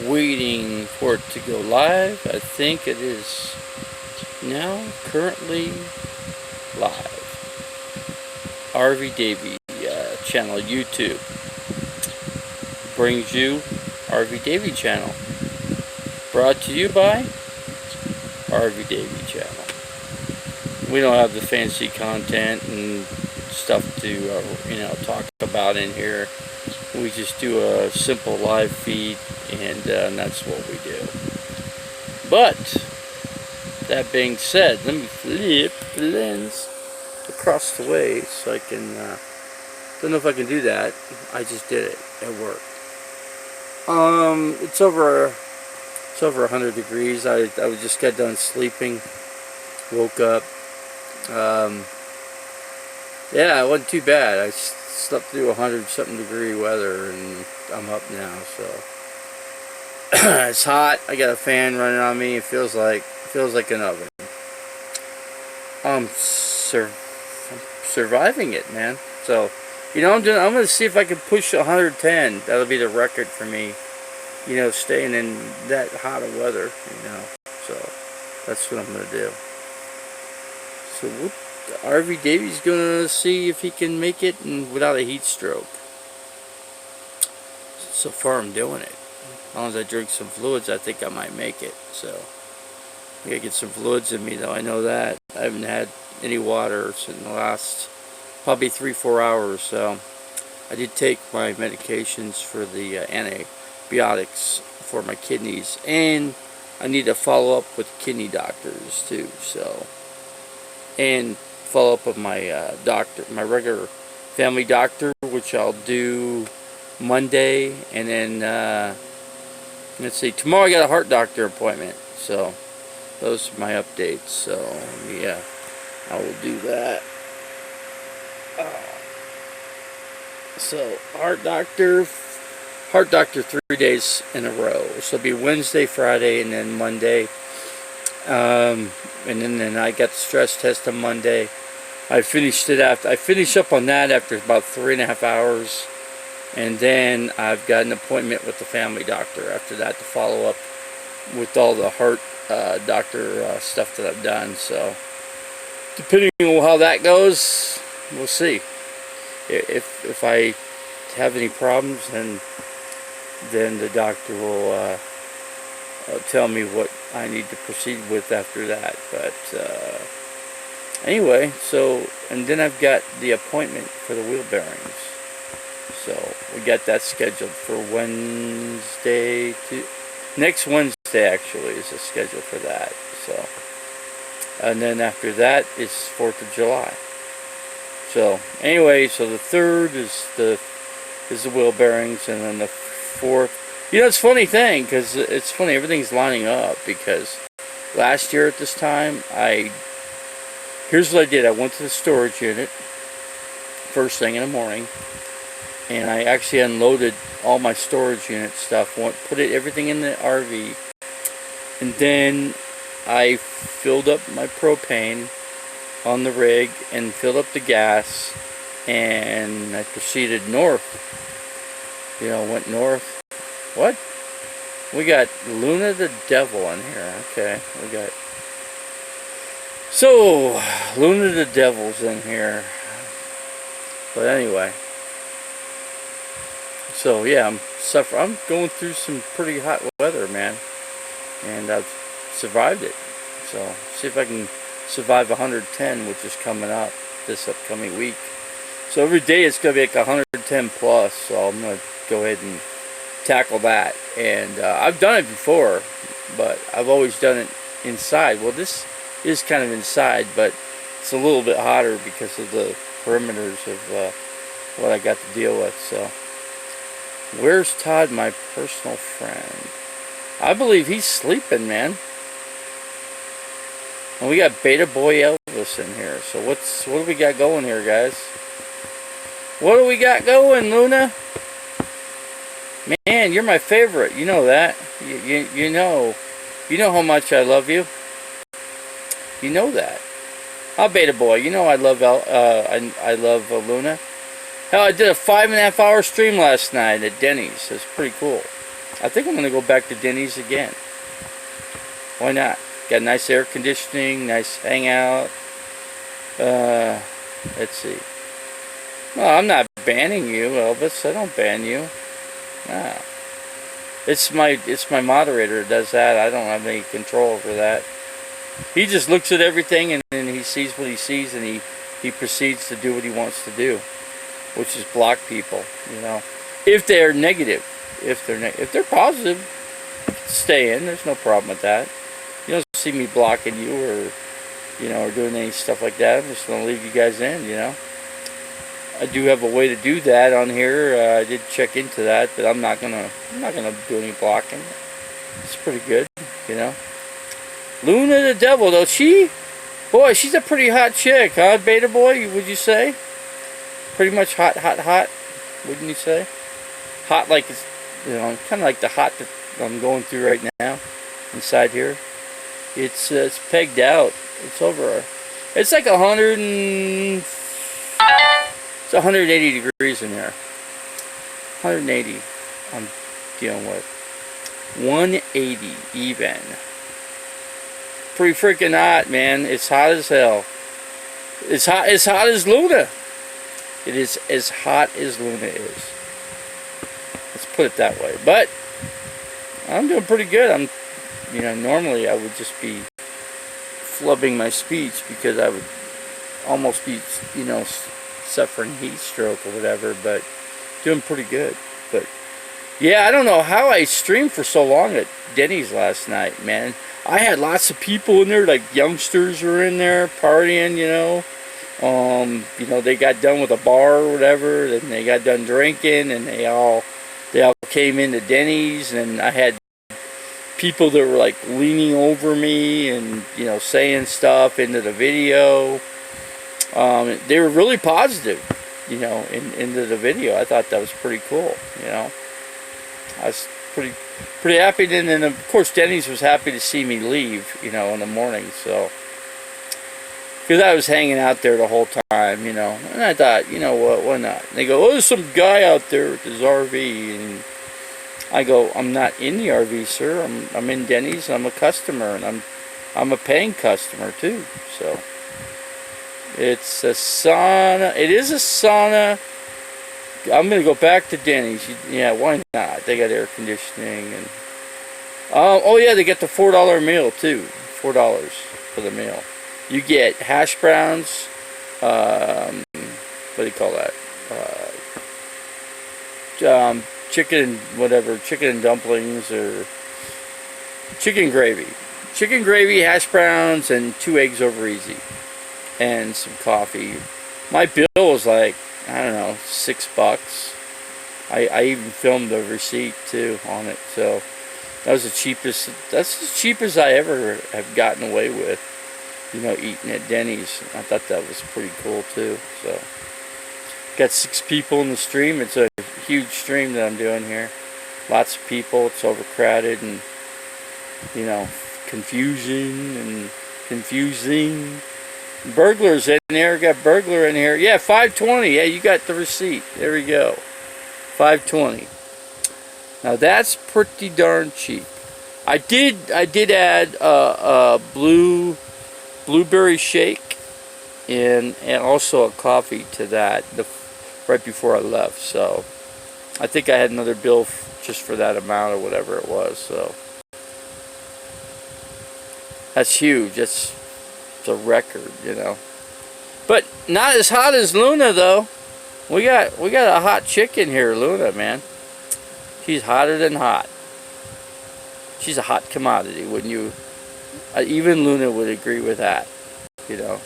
waiting for it to go live. I think it is now currently live. RV Davy channel, YouTube brings you RV Davy channel. Brought to you by RV Davy channel. We don't have the fancy content and stuff to talk about in here. We just do a simple live feed, and that's what we do. But that being said, let me flip the lens across the way so I can. Don't know if I can do that. I just did it. It worked. It's over 100 degrees. I just got done sleeping. Woke up. Yeah, it wasn't too bad. I slept through 100-something degree weather, and I'm up now. So it's hot. I got a fan running on me. It feels like an oven. I'm surviving it, man. So I'm gonna see if I can push 110. That'll be the record for me. Staying in that hot of weather. So that's what I'm gonna do. So RV Davy's gonna see if he can make it without a heat stroke. So far I'm doing it. As long as I drink some fluids, I think I might make it. So I gotta get some fluids in me, though. I know that. I haven't had any water in the last probably 3-4 hours. So I did take my medications for the antibiotics for my kidneys, and I need to follow up with kidney doctors too. So, and follow up with my doctor, my regular family doctor, which I'll do Monday, and then let's see, tomorrow I got a heart doctor appointment. So those are my updates. So yeah, I will do that. So heart doctor 3 days in a row. So it'll be Wednesday, Friday, and then Monday. And then I got the stress test on Monday. I finished up on that after about 3.5 hours, and then I've got an appointment with the family doctor after that to follow up with all the heart doctor stuff that I've done. So depending on how that goes, we'll see. If I have any problems, then the doctor will tell me what I need to proceed with after that. But anyway, and then I've got the appointment for the wheel bearings. So we got that scheduled for next Wednesday actually is the schedule for that. So, and then after that is 4th of July. So anyway, so the 3rd is the wheel bearings, and then the 4th. It's a funny thing, because it's funny, everything's lining up, because last year at this time, here's what I did. I went to the storage unit first thing in the morning, and I actually unloaded all my storage unit stuff, put everything in the RV, and then I filled up my propane on the rig and filled up the gas, and I proceeded north. Went north. What? We got Luna the Devil in here. Okay, so Luna the Devil's in here. But anyway, so yeah, I'm going through some pretty hot weather, man, and I've survived it. So see if I can survive 110, which is coming up this upcoming week. So every day it's gonna be like 110 plus. So I'm gonna go ahead and tackle that. And I've done it before, but I've always done it inside. Well, this is kind of inside, but it's a little bit hotter because of the perimeters of what I got to deal with. So where's Todd, my personal friend? I believe he's sleeping, man. And we got Beta Boy Elvis in here. So what do we got going here, guys? What do we got going, Luna? Man, you're my favorite. You know that. You know how much I love you. You know that. I'll Beta Boy. I love Luna. Hell, I did a 5.5 hour stream last night at Denny's. It's pretty cool. I think I'm gonna go back to Denny's again. Why not? Got nice air conditioning, nice hangout. Let's see. Well, I'm not banning you, Elvis. I don't ban you. Nah. It's my moderator that does that. I don't have any control over that. He just looks at everything and then he sees what he sees and he proceeds to do what he wants to do, which is block people, you know. If they're negative. If they're positive, stay in. There's no problem with that. You don't see me blocking you or, you know, or doing any stuff like that. I'm just gonna leave you guys in, you know. I do have a way to do that on here. I did check into that, but I'm not gonna do any blocking. It's pretty good, you know. Luna the Devil, though, boy, she's a pretty hot chick, huh, Beta Boy? Would you say? Pretty much hot, wouldn't you say? Hot like it's, you know, kind of like the hot that I'm going through right now inside here. It's pegged out. It's over. It's like 180 degrees in there. 180 I'm dealing with. 180 even. Pretty freaking hot, man. It's hot as hell. It's hot as Luna. It is as hot as Luna is. Let's put it that way. But I'm doing pretty good. You know, normally I would just be flubbing my speech because I would almost be, you know, suffering heat stroke or whatever, but doing pretty good. But yeah, I don't know how I streamed for so long at Denny's last night, man. I had lots of people in there, like youngsters were in there partying, you know. You know, they got done with a bar or whatever, and they got done drinking, and they all came into Denny's, and I had people that were like leaning over me and, you know, saying stuff into the video. They were really positive, you know, into the video. I thought that was pretty cool, you know. I was pretty happy. And then, of course, Denny's was happy to see me leave, you know, in the morning. So, because I was hanging out there the whole time, you know. And I thought, you know what, why not? And they go, oh, there's some guy out there with his RV. And I go, I'm not in the RV, sir. I'm in Denny's. I'm a customer, and I'm a paying customer too. So. It's a sauna. It is a sauna. I'm gonna go back to Denny's. Yeah, why not? They got air conditioning and oh yeah, they get the $4 meal too. $4 for the meal. You get hash browns. What do you call that? Chicken and dumplings or chicken gravy. Chicken gravy, hash browns, and 2 eggs over easy. And some coffee. My bill was like, I don't know, $6. I even filmed the receipt too on it. So that was the cheapest. That's as cheap as I ever have gotten away with, you know, eating at Denny's. I thought that was pretty cool too. So got 6 people in the stream. It's a huge stream that I'm doing here. Lots of people. It's overcrowded and, you know, confusing. Burglars in there. Got burglar in here. Yeah, $5.20. Yeah, you got the receipt. There we go. $5.20. Now that's pretty darn cheap. I did add a blueberry shake and also a coffee to that right before I left. So I think I had another bill just for that amount or whatever it was. So that's huge. It's a record, you know. But not as hot as Luna though. We got a hot chick in here, Luna, man. She's hotter than hot. She's a hot commodity, wouldn't you? Even Luna would agree with that. You know,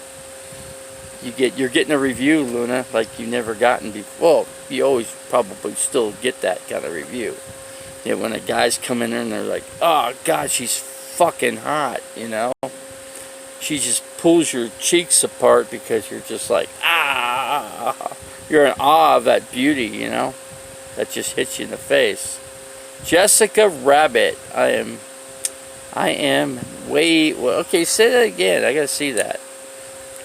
you're getting a review, Luna, like you've never gotten before. Well, you always probably still get that kind of review. Yeah, when the guys come in there and they're like, "Oh God, she's fucking hot," you know. She just pulls your cheeks apart because you're just like, ah. You're in awe of that beauty, you know. That just hits you in the face. Jessica Rabbit. I am way. Well, okay, say that again. I gotta see that.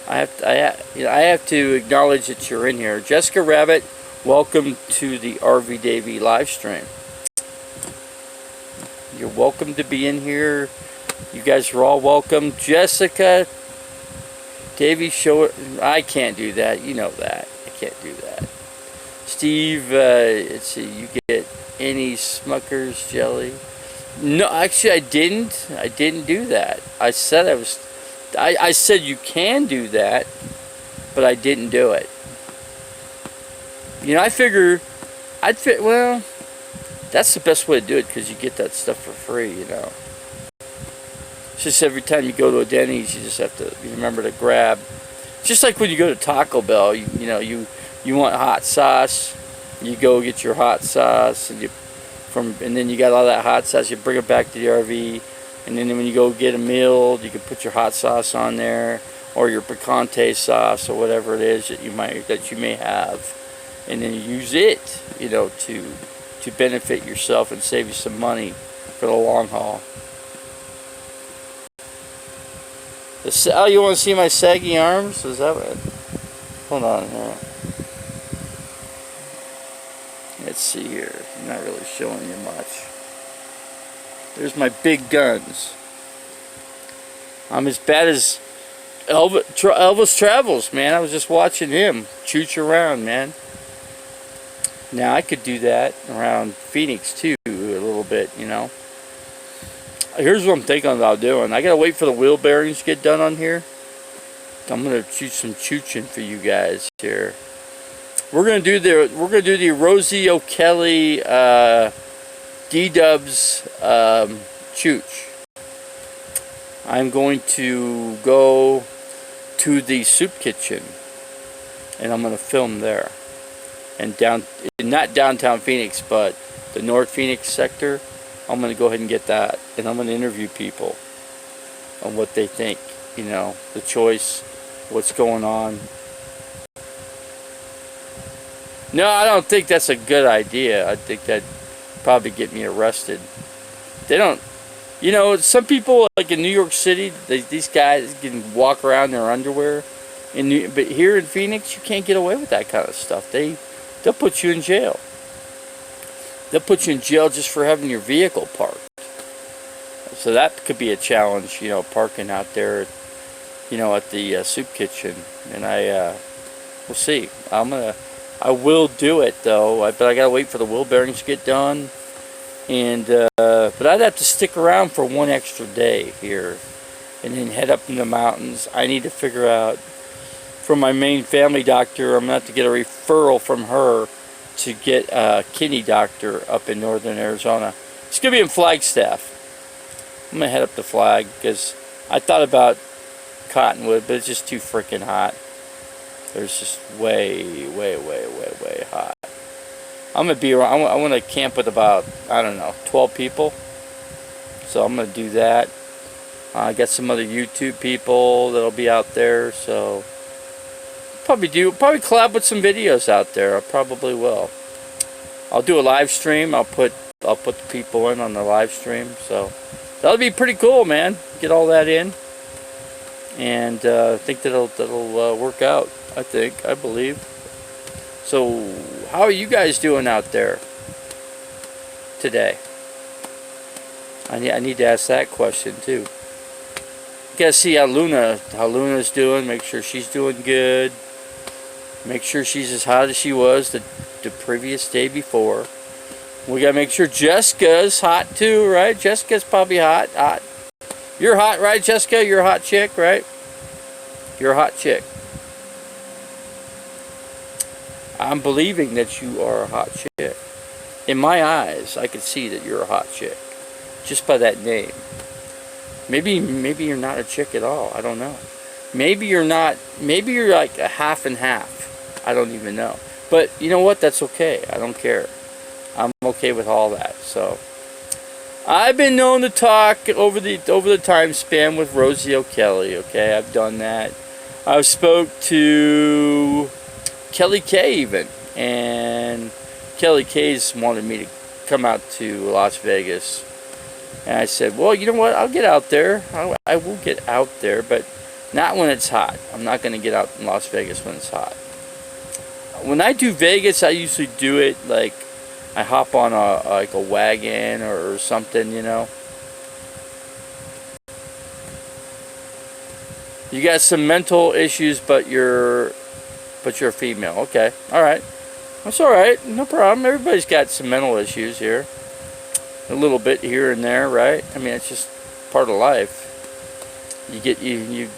I have to acknowledge that you're in here. Jessica Rabbit, welcome to the RV Davy live stream. You're welcome to be in here. You guys are all welcome. Jessica, Davy, show it. I can't do that. You know that. I can't do that. Steve, let's see. You get any Smucker's jelly? No, actually, I didn't. I didn't do that. I said I was. I said you can do that, but I didn't do it. You know, I figure I'd fit. Well, that's the best way to do it because you get that stuff for free. You know. It's just every time you go to a Denny's, you just have to remember to grab. Just like when you go to Taco Bell, you want hot sauce, you go get your hot sauce, and then you got all that hot sauce. You bring it back to the RV, and then when you go get a meal, you can put your hot sauce on there, or your picante sauce, or whatever it is that you may have, and then you use it, to benefit yourself and save you some money for the long haul. Oh, you want to see my saggy arms? Is that what? Hold on here. Let's see here. I'm not really showing you much. There's my big guns. I'm as bad as Elvis Travels, man. I was just watching him chooch around, man. Now I could do that around Phoenix too, a little bit, Here's what I'm thinking about doing. I gotta wait for the wheel bearings to get done on here. I'm gonna shoot some chooching for you guys here. We're gonna do the Rosie O'Kelly D-Dubs chooch. I'm going to go to the soup kitchen, and I'm gonna film there. And not downtown Phoenix, but the North Phoenix sector. I'm going to go ahead and get that, and I'm going to interview people on what they think, the choice, what's going on. No, I don't think that's a good idea. I think that'd probably get me arrested. They don't, some people, like in New York City, these guys can walk around in their underwear, but here in Phoenix, you can't get away with that kind of stuff. They'll put you in jail. They'll put you in jail just for having your vehicle parked. So that could be a challenge, parking out there, at the soup kitchen. And we'll see. I will do it though. But I gotta wait for the wheel bearings to get done. And but I'd have to stick around for one extra day here, and then head up in the mountains. I need to figure out from my main family doctor. I'm gonna have to get a referral from her to get a kidney doctor up in northern Arizona. It's going to be in Flagstaff. I'm going to head up to Flag because I thought about Cottonwood, but it's just too freaking hot. There's just way hot. I'm going to be around. I want to camp with about, 12 people. So I'm going to do that. I got some other YouTube people that'll be out there, so probably collab with some videos out there. I probably will. I'll do a live stream. I'll put the people in on the live stream. So that'll be pretty cool, man. Get all that in, and I think that'll work out. I believe. So how are you guys doing out there today? I need to ask that question too. You gotta see how Luna's doing. Make sure she's doing good. Make sure she's as hot as she was the previous day before. We gotta make sure Jessica's hot too, right? Jessica's probably hot. You're hot, right, Jessica? You're a hot chick, right? You're a hot chick. I'm believing that you are a hot chick. In my eyes, I can see that you're a hot chick. Just by that name. Maybe you're not a chick at all. I don't know. Maybe you're not. Maybe you're like a half and half. I don't even know. But you know what? That's okay. I don't care. I'm okay with all that. So I've been known to talk over the time span with Rosie O'Kelly. Okay, I've done that. I've spoke to Kelly Kay even, and Kelly Kay's wanted me to come out to Las Vegas, and I said, well, you know what? I'll get out there. I will get out there, but not when it's hot. I'm not going to get out in Las Vegas when it's hot. When I do Vegas, I usually do it like I hop on like a wagon or something, you know. You got some mental issues, but you're a female. Okay, all right. That's all right. No problem. Everybody's got some mental issues here, a little bit here and there, right? I mean, it's just part of life. You get you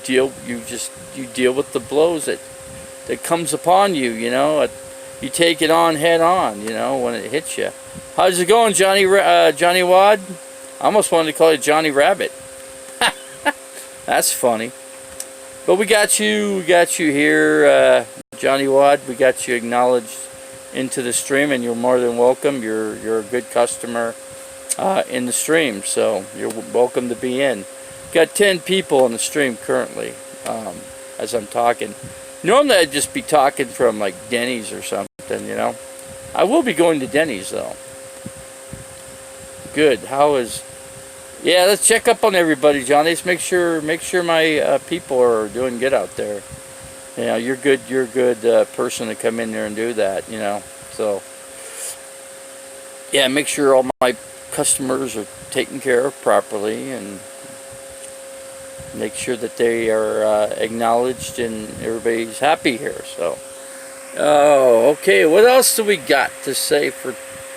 deal with the blows that comes upon you. You know, you take it on head on. You know, when it hits you. How's it going, Johnny Wad? I almost wanted to call you Johnny Rabbit. That's funny. But we got you here, Johnny Wad. We got you acknowledged into the stream, and you're more than welcome. You're a good customer in the stream, so you're welcome to be in. Got 10 people in the stream currently as I'm talking. Normally I'd just be talking from like Denny's or something, you know. I will be going to Denny's though. Good. How is? Yeah, let's check up on everybody, Johnny. Let's make sure my people are doing good out there. You know, you're a good person to come in there and do that, you know. So, yeah, make sure all my customers are taken care of properly and make sure that they are acknowledged and everybody's happy here. So, oh, okay. What else do we got to say for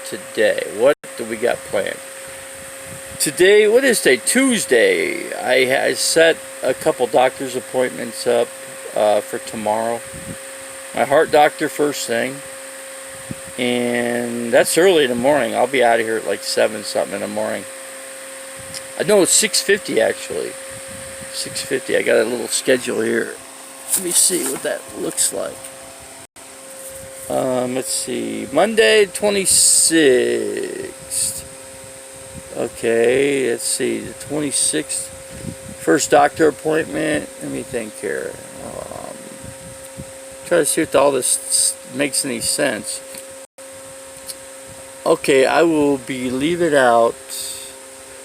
today? What do we got planned? Today, what is today? Tuesday. I set a couple doctor's appointments up for tomorrow. My heart doctor first thing. And that's early in the morning. I'll be out of here at like 7 something in the morning. I know it's 6:50 actually. 6:50. I got a little schedule here. Let me see what that looks like. Let's see. Monday 26th. Okay, let's see, the 26th, first doctor appointment. Let me think here. Try to see if all this makes any sense. Okay, I will be leaving out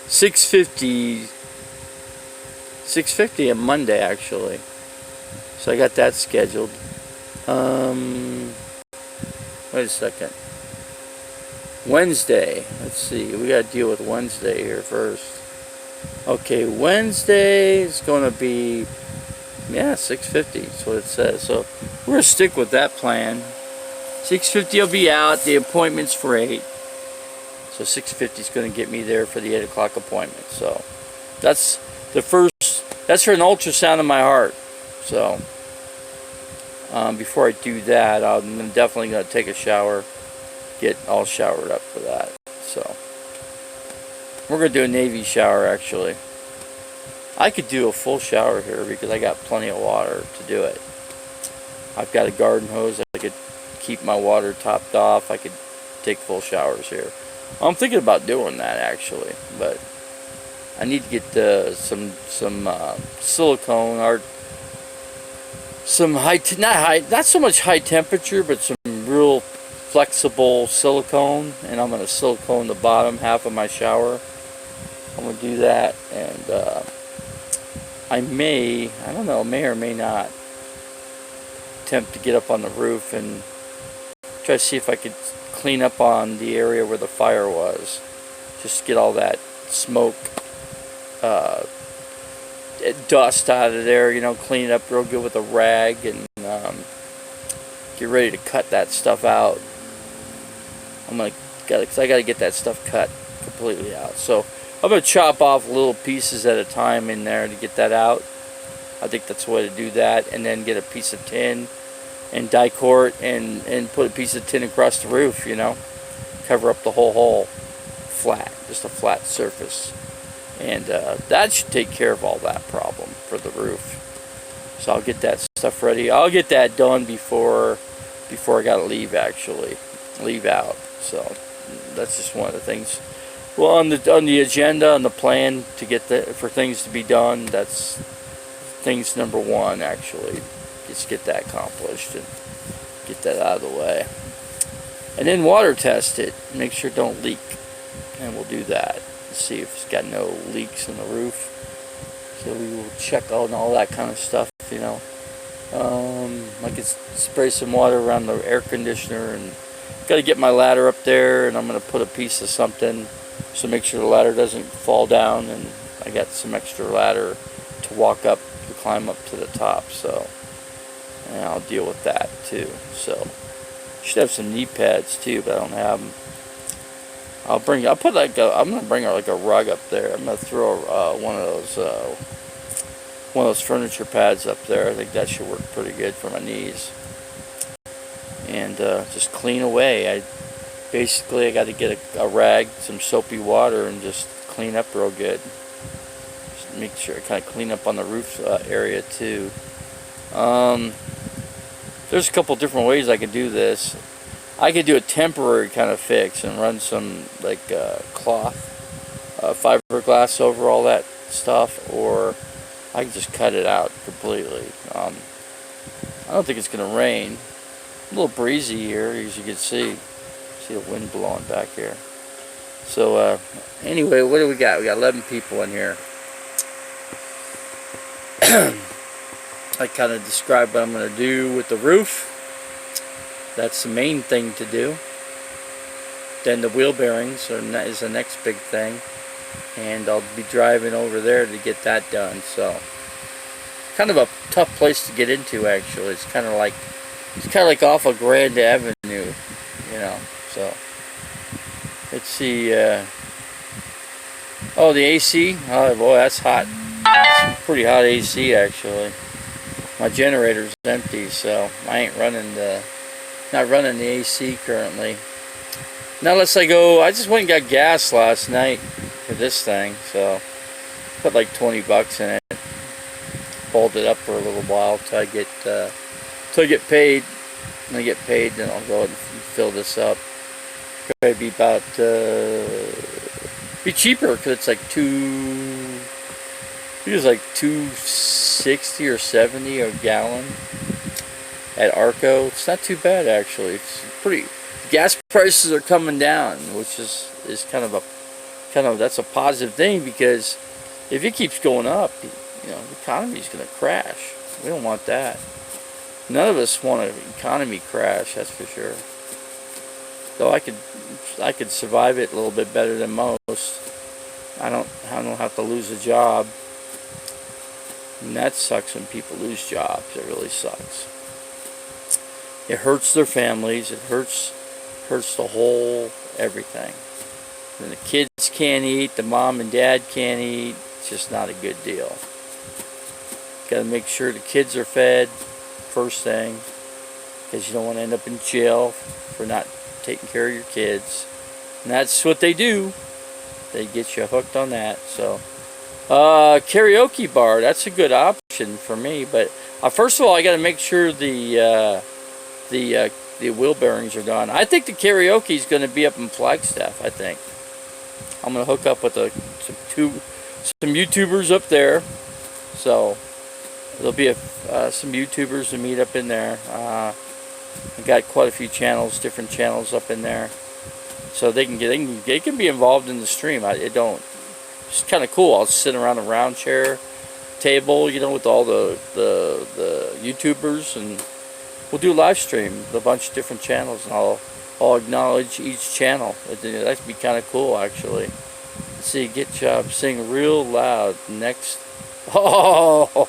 6:50 on Monday actually. So I got that scheduled. Wait a second. Wednesday. Let's see. We got to deal with Wednesday here first. Okay, Wednesday is going to be, yeah, 6:50 is what it says. So we're going to stick with that plan. 6:50 will be out. The appointment's for 8. So 6:50 is going to get me there for the 8 o'clock appointment. So that's the first, that's for an ultrasound of my heart. So before I do that, I'm definitely going to take a shower. Get all showered up for that. So we're going to do a Navy shower actually. I could do a full shower here because I got plenty of water to do it. I've got a garden hose. I could keep my water topped off. I could take full showers here. I'm thinking about doing that actually, but I need to get some silicone or some not so much high temperature, but some real flexible silicone, and I'm going to silicone the bottom half of my shower. I'm going to do that, and I don't know, may or may not attempt to get up on the roof and try to see if I could clean up on the area where the fire was. Just get all that smoke, dust out of there, you know, clean it up real good with a rag, and get ready to cut that stuff out. Because I got to get that stuff cut completely out. So I'm going to chop off little pieces at a time in there to get that out. I think that's the way to do that. And then get a piece of tin and die-cord and put a piece of tin across the roof, you know. Cover up the whole hole flat, just a flat surface. And that should take care of all that problem for the roof. So I'll get that stuff ready. I'll get that done before I got to leave actually. Leave out. So that's just one of the things. Well, on the agenda, on the plan to get for things to be done, that's things number one actually. Just get that accomplished and get that out of the way. And then water test it. Make sure it don't leak. And we'll do that. See if it's got no leaks in the roof. So we will check on all that kind of stuff, you know. I could spray some water around the air conditioner and got to get my ladder up there, and I'm going to put a piece of something so make sure the ladder doesn't fall down, and I got some extra ladder to walk up, to climb up to the top, so, and I'll deal with that too. So should have some knee pads too, but I don't have them. I'm gonna bring like a rug up there. I'm gonna throw one of those furniture pads up there. I think that should work pretty good for my knees. And just clean away. I got to get a rag, some soapy water, and just clean up real good. Just make sure I kind of clean up on the roof area too. There's a couple different ways I could do this. I could do a temporary kind of fix and run some like cloth, fiberglass over all that stuff, or I can just cut it out completely. I don't think it's going to rain. A little breezy here, as you can see. See the wind blowing back here. So anyway, what do we got? We got 11 people in here. I kind of described what I'm going to do with the roof. That's the main thing to do. Then the wheel bearings is the next big thing, and I'll be driving over there to get that done. So, kind of a tough place to get into actually. It's kind of like off of Grand Avenue, you know. So, let's see. Oh, the AC. Oh boy, that's hot. It's pretty hot AC actually. My generator's empty, so I ain't not running the AC currently. Now unless I just went and got gas last night for this thing, so put like 20 bucks in it. Hold it up for a little while till I get paid. When I get paid, then I'll go ahead and fill this up. Probably be about be cheaper because it's like $2.60 or $2.70 a gallon at Arco. It's not too bad actually. It's pretty. Gas prices are coming down, which is that's a positive thing, because if it keeps going up, you know, the economy's going to crash. We don't want that. None of us want an economy crash, that's for sure. Though I could survive it a little bit better than most. I don't have to lose a job. And that sucks when people lose jobs. It really sucks. It hurts their families. It hurts the whole everything. When the kids can't eat, the mom and dad can't eat. It's just not a good deal. Got to make sure the kids are fed first thing, because you don't want to end up in jail for not taking care of your kids. And that's what they do. They get you hooked on that. So karaoke bar, that's a good option for me. But first of all, I got to make sure the wheel bearings are gone. I think the karaoke is going to be up in Flagstaff. I think I'm going to hook up with some YouTubers up there. So there'll be some YouTubers to meet up in there. I got quite a few channels, different channels up in there, so they can be involved in the stream. It's kind of cool. I'll sit around a round chair table, you know, with all the YouTubers, and we'll do live stream a bunch of different channels, and I'll acknowledge each channel. That'd be kind of cool actually. Let's see, get job, sing real loud next. Oh.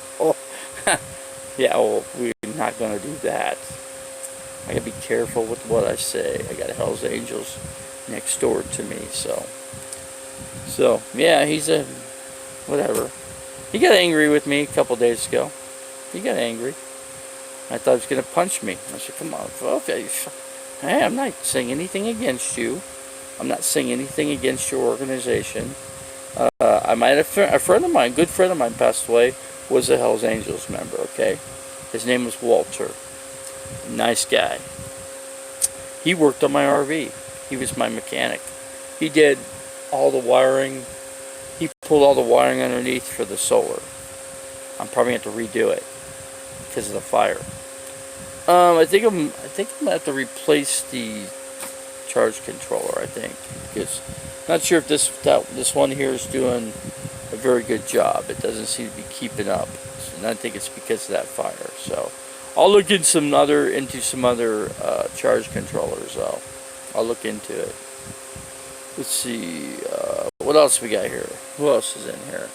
Yeah, well, we're not going to do that. I got to be careful with what I say. I got Hell's Angels next door to me, so yeah, he's whatever. He got angry with me a couple days ago. He got angry. I thought he was going to punch me. I said, come on, okay. Hey, I'm not saying anything against you. I'm not saying anything against your organization. I might have a friend of mine, good friend of mine, passed away, was a Hells Angels member, okay? His name was Walter. Nice guy. He worked on my RV. He was my mechanic. He did all the wiring. He pulled all the wiring underneath for the solar. I'm probably going to have to redo it because of the fire. I think I'm going to have to replace the charge controller, I think, because I'm not sure if this one here is doing a very good job. It doesn't seem to be keeping up, and I think it's because of that fire. So I'll look into some other charge controllers though. I'll look into it. Let's see, what else we got here? Who else is in here?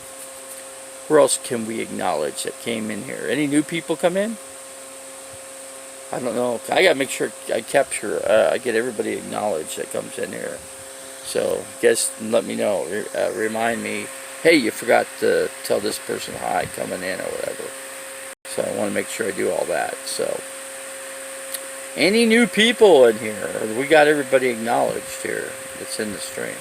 Where else can we acknowledge that came in here? Any new people come in? I don't know. I gotta make sure I capture, I get everybody acknowledged that comes in here. So, guys, let me know. Remind me, hey, you forgot to tell this person hi coming in or whatever. So I want to make sure I do all that. So, any new people in here? We got everybody acknowledged here that's in the stream.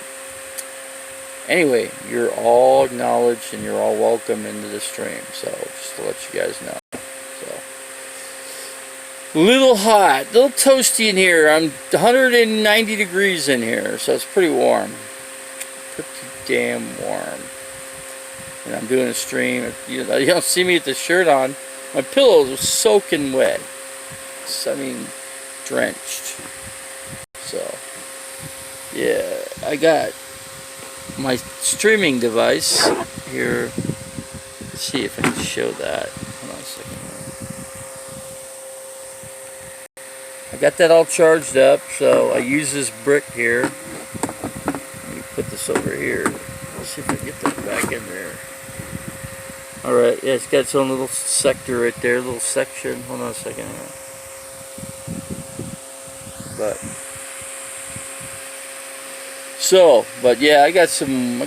Anyway, you're all acknowledged and you're all welcome into the stream. So, just to let you guys know. So, little hot, little toasty in here. I'm 190 degrees in here, so it's pretty warm. Pretty damn warm. And I'm doing a stream. You don't see me with the shirt on. My pillows are soaking wet. I mean, drenched. So, yeah, I got my streaming device here. Let's see if I can show that. Hold on a second. I got that all charged up, so I use this brick here. Let me put this over here. Let's see if I can get that back in there. Alright, yeah, it's got its own little sector right there, little section. Hold on a second. But yeah, I got some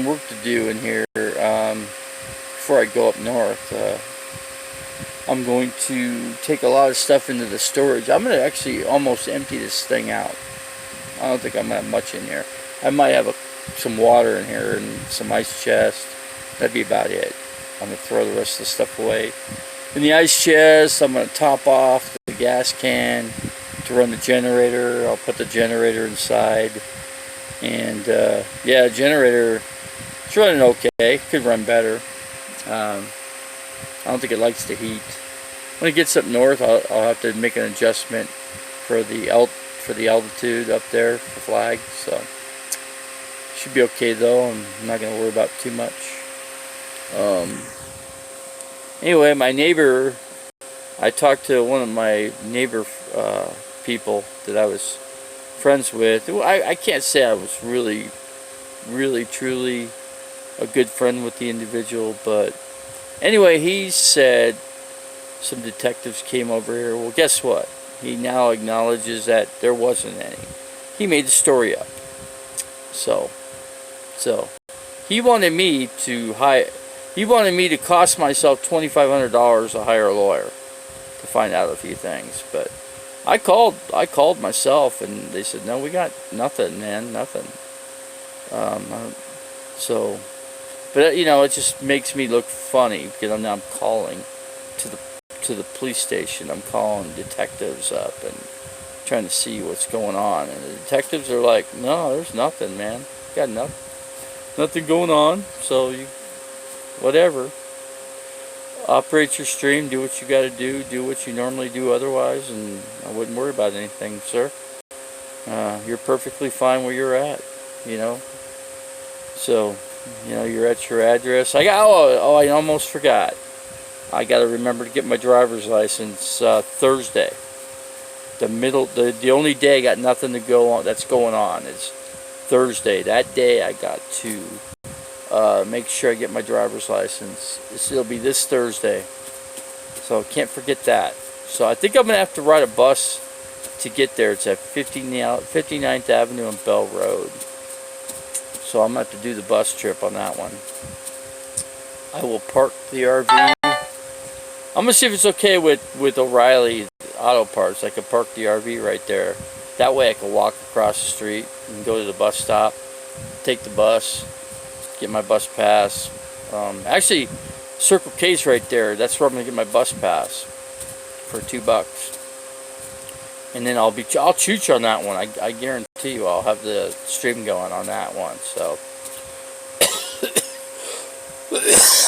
work to do in here before I go up north. I'm going to take a lot of stuff into the storage. I'm going to actually almost empty this thing out. I don't think I'm going to have much in here. I might have some water in here and some ice chest. That'd be about it. I'm going to throw the rest of the stuff away. In the ice chest, I'm going to top off the gas can to run the generator. I'll put the generator inside. And, yeah, generator, it's running okay. Could run better. I don't think it likes the heat. When it gets up north, I'll have to make an adjustment for the altitude up there, the flag. So, should be okay, though. I'm not going to worry about too much. Anyway, my neighbor, I talked to one of my neighbor people that I was friends with. I can't say I was really truly a good friend with the individual, but anyway, he said some detectives came over here. Well, guess what? He now acknowledges that there wasn't any. He made the story up. So he wanted me to hire. He wanted me to cost myself $2,500 to hire a lawyer to find out a few things. But I called myself, and they said, no, we got nothing, man, nothing. But you know, it just makes me look funny because I'm calling to the police station. I'm calling detectives up and trying to see what's going on, and the detectives are like, no, there's nothing, man. Got nothing going on. So you. Whatever. Operate your stream, do what you gotta do what you normally do otherwise, and I wouldn't worry about anything, sir. You're perfectly fine where you're at, you know. So, you know, you're at your address. I almost forgot. I gotta remember to get my driver's license Thursday. The only day I got nothing to go on that's going on is Thursday. That day I got to make sure I get my driver's license. It'll be this Thursday, so can't forget that. So I think I'm gonna have to ride a bus to get there. It's at 59th Avenue and Bell Road. So I'm gonna have to do the bus trip on that one. I will park the RV. I'm gonna see if it's okay with O'Reilly Auto Parts. I could park the RV right there. That way I can walk across the street and go to the bus stop, take the bus, get my bus pass. Actually, Circle K's right there. That's where I'm gonna get my bus pass for $2. And then I'll chooch on that one. I guarantee you, I'll have the stream going on that one. So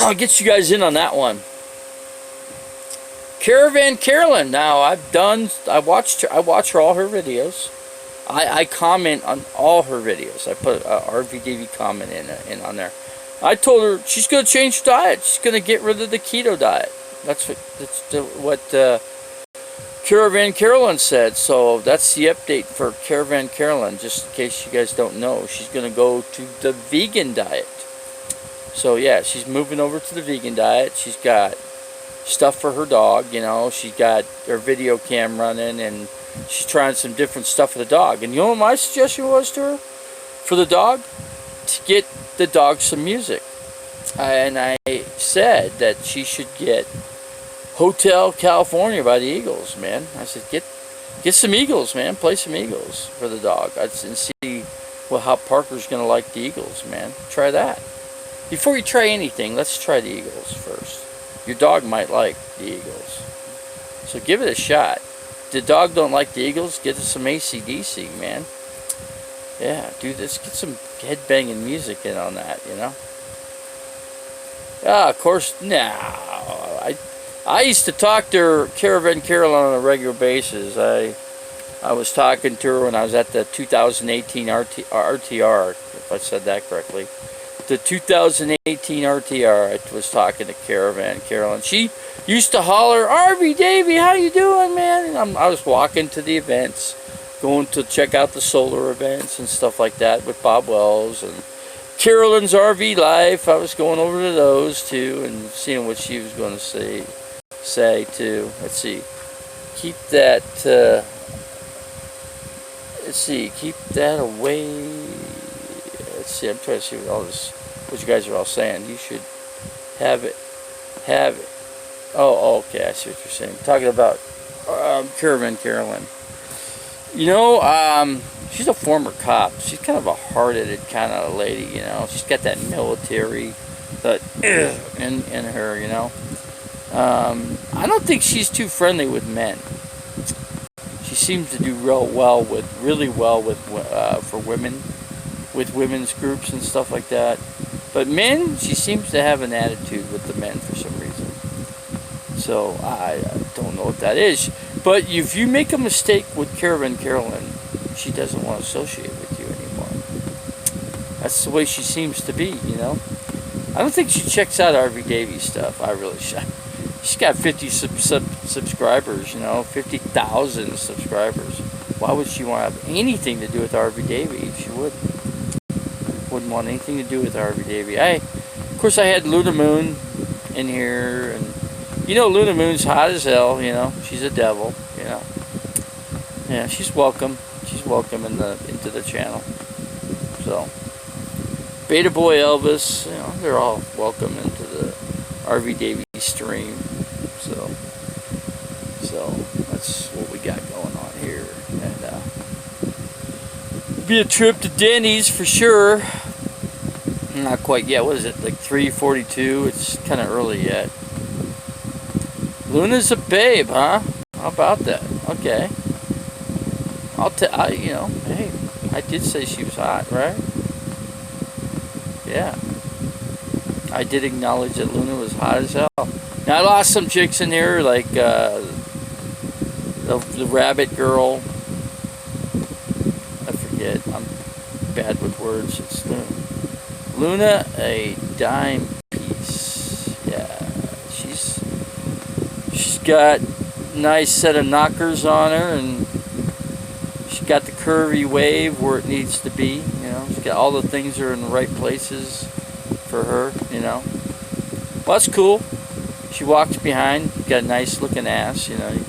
I'll get you guys in on that one. Caravan Carolyn. Now I watch all her videos. I comment on all her videos. I put a RVDV comment in on there. I told her she's going to change her diet. She's going to get rid of the keto diet. That's what Caravan Carolyn said. So that's the update for Caravan Carolyn. Just in case you guys don't know, she's going to go to the vegan diet. So yeah, she's moving over to the vegan diet. She's got stuff for her dog, you know. She's got her video cam running, and she's trying some different stuff for the dog. And you know what my suggestion was to her? For the dog? To get the dog some music. And I said that she should get Hotel California by the Eagles, man. I said, get some Eagles, man. Play some Eagles for the dog. And see how Parker's going to like the Eagles, man. Try that. Before you try anything, let's try the Eagles first. Your dog might like the Eagles. So give it a shot. If the dog don't like the Eagles, get some AC/DC, man. Yeah, do this. Get some headbanging music in on that, you know. Of course, no. I used to talk to her, Caravan Carolyn, on a regular basis. I was talking to her when I was at the 2018 RTR, if I said that correctly. The 2018 RTR, I was talking to Caravan Carolyn. She used to holler, "RV Davy, how you doing, man?" And I was walking to the events, going to check out the solar events and stuff like that with Bob Wells and Carolyn's RV Life. I was going over to those too and seeing what she was going to say too. Let's see. Keep that. Let's see. Keep that away. Let's see. I'm trying to see what you guys are all saying. You should have it. Oh, okay. I see what you're saying. Talking about Caravan Carolyn. You know, she's a former cop. She's kind of a hard-headed kind of lady, you know. She's got that military in her, you know. I don't think she's too friendly with men. She seems to do really well with for women, with women's groups and stuff like that. But men, she seems to have an attitude with the men for some reason. So I don't know what that is. But if you make a mistake with Caravan Carolyn, she doesn't want to associate with you anymore. That's the way she seems to be, you know. I don't think she checks out RV Davy stuff. I really should. She's got 50 subscribers, you know, 50,000 subscribers. Why would she want to have anything to do with RV Davy? She wouldn't want anything to do with RV Davy. Of course, I had Luna Moon in here, and you know, Luna Moon's hot as hell. You know, she's a devil. You know, yeah, she's welcome. She's welcome into the channel. So, Beta Boy Elvis, you know, they're all welcome into the RV Davy stream. So that's what we got going on here, and be a trip to Denny's for sure. Not quite yet. What is it? Like 3:42. It's kind of early yet. Luna's a babe, huh? How about that? Okay. You know, hey, I did say she was hot, right? Yeah. I did acknowledge that Luna was hot as hell. Now, I lost some chicks in here, like the rabbit girl. I forget. I'm bad with words. It's Luna, a dime piece. Yeah, she's got a nice set of knockers on her, and she's got the curvy wave where it needs to be. You know, she's got all the things are in the right places for her. You know, well, that's cool. She walks behind, got a nice looking ass. You know, you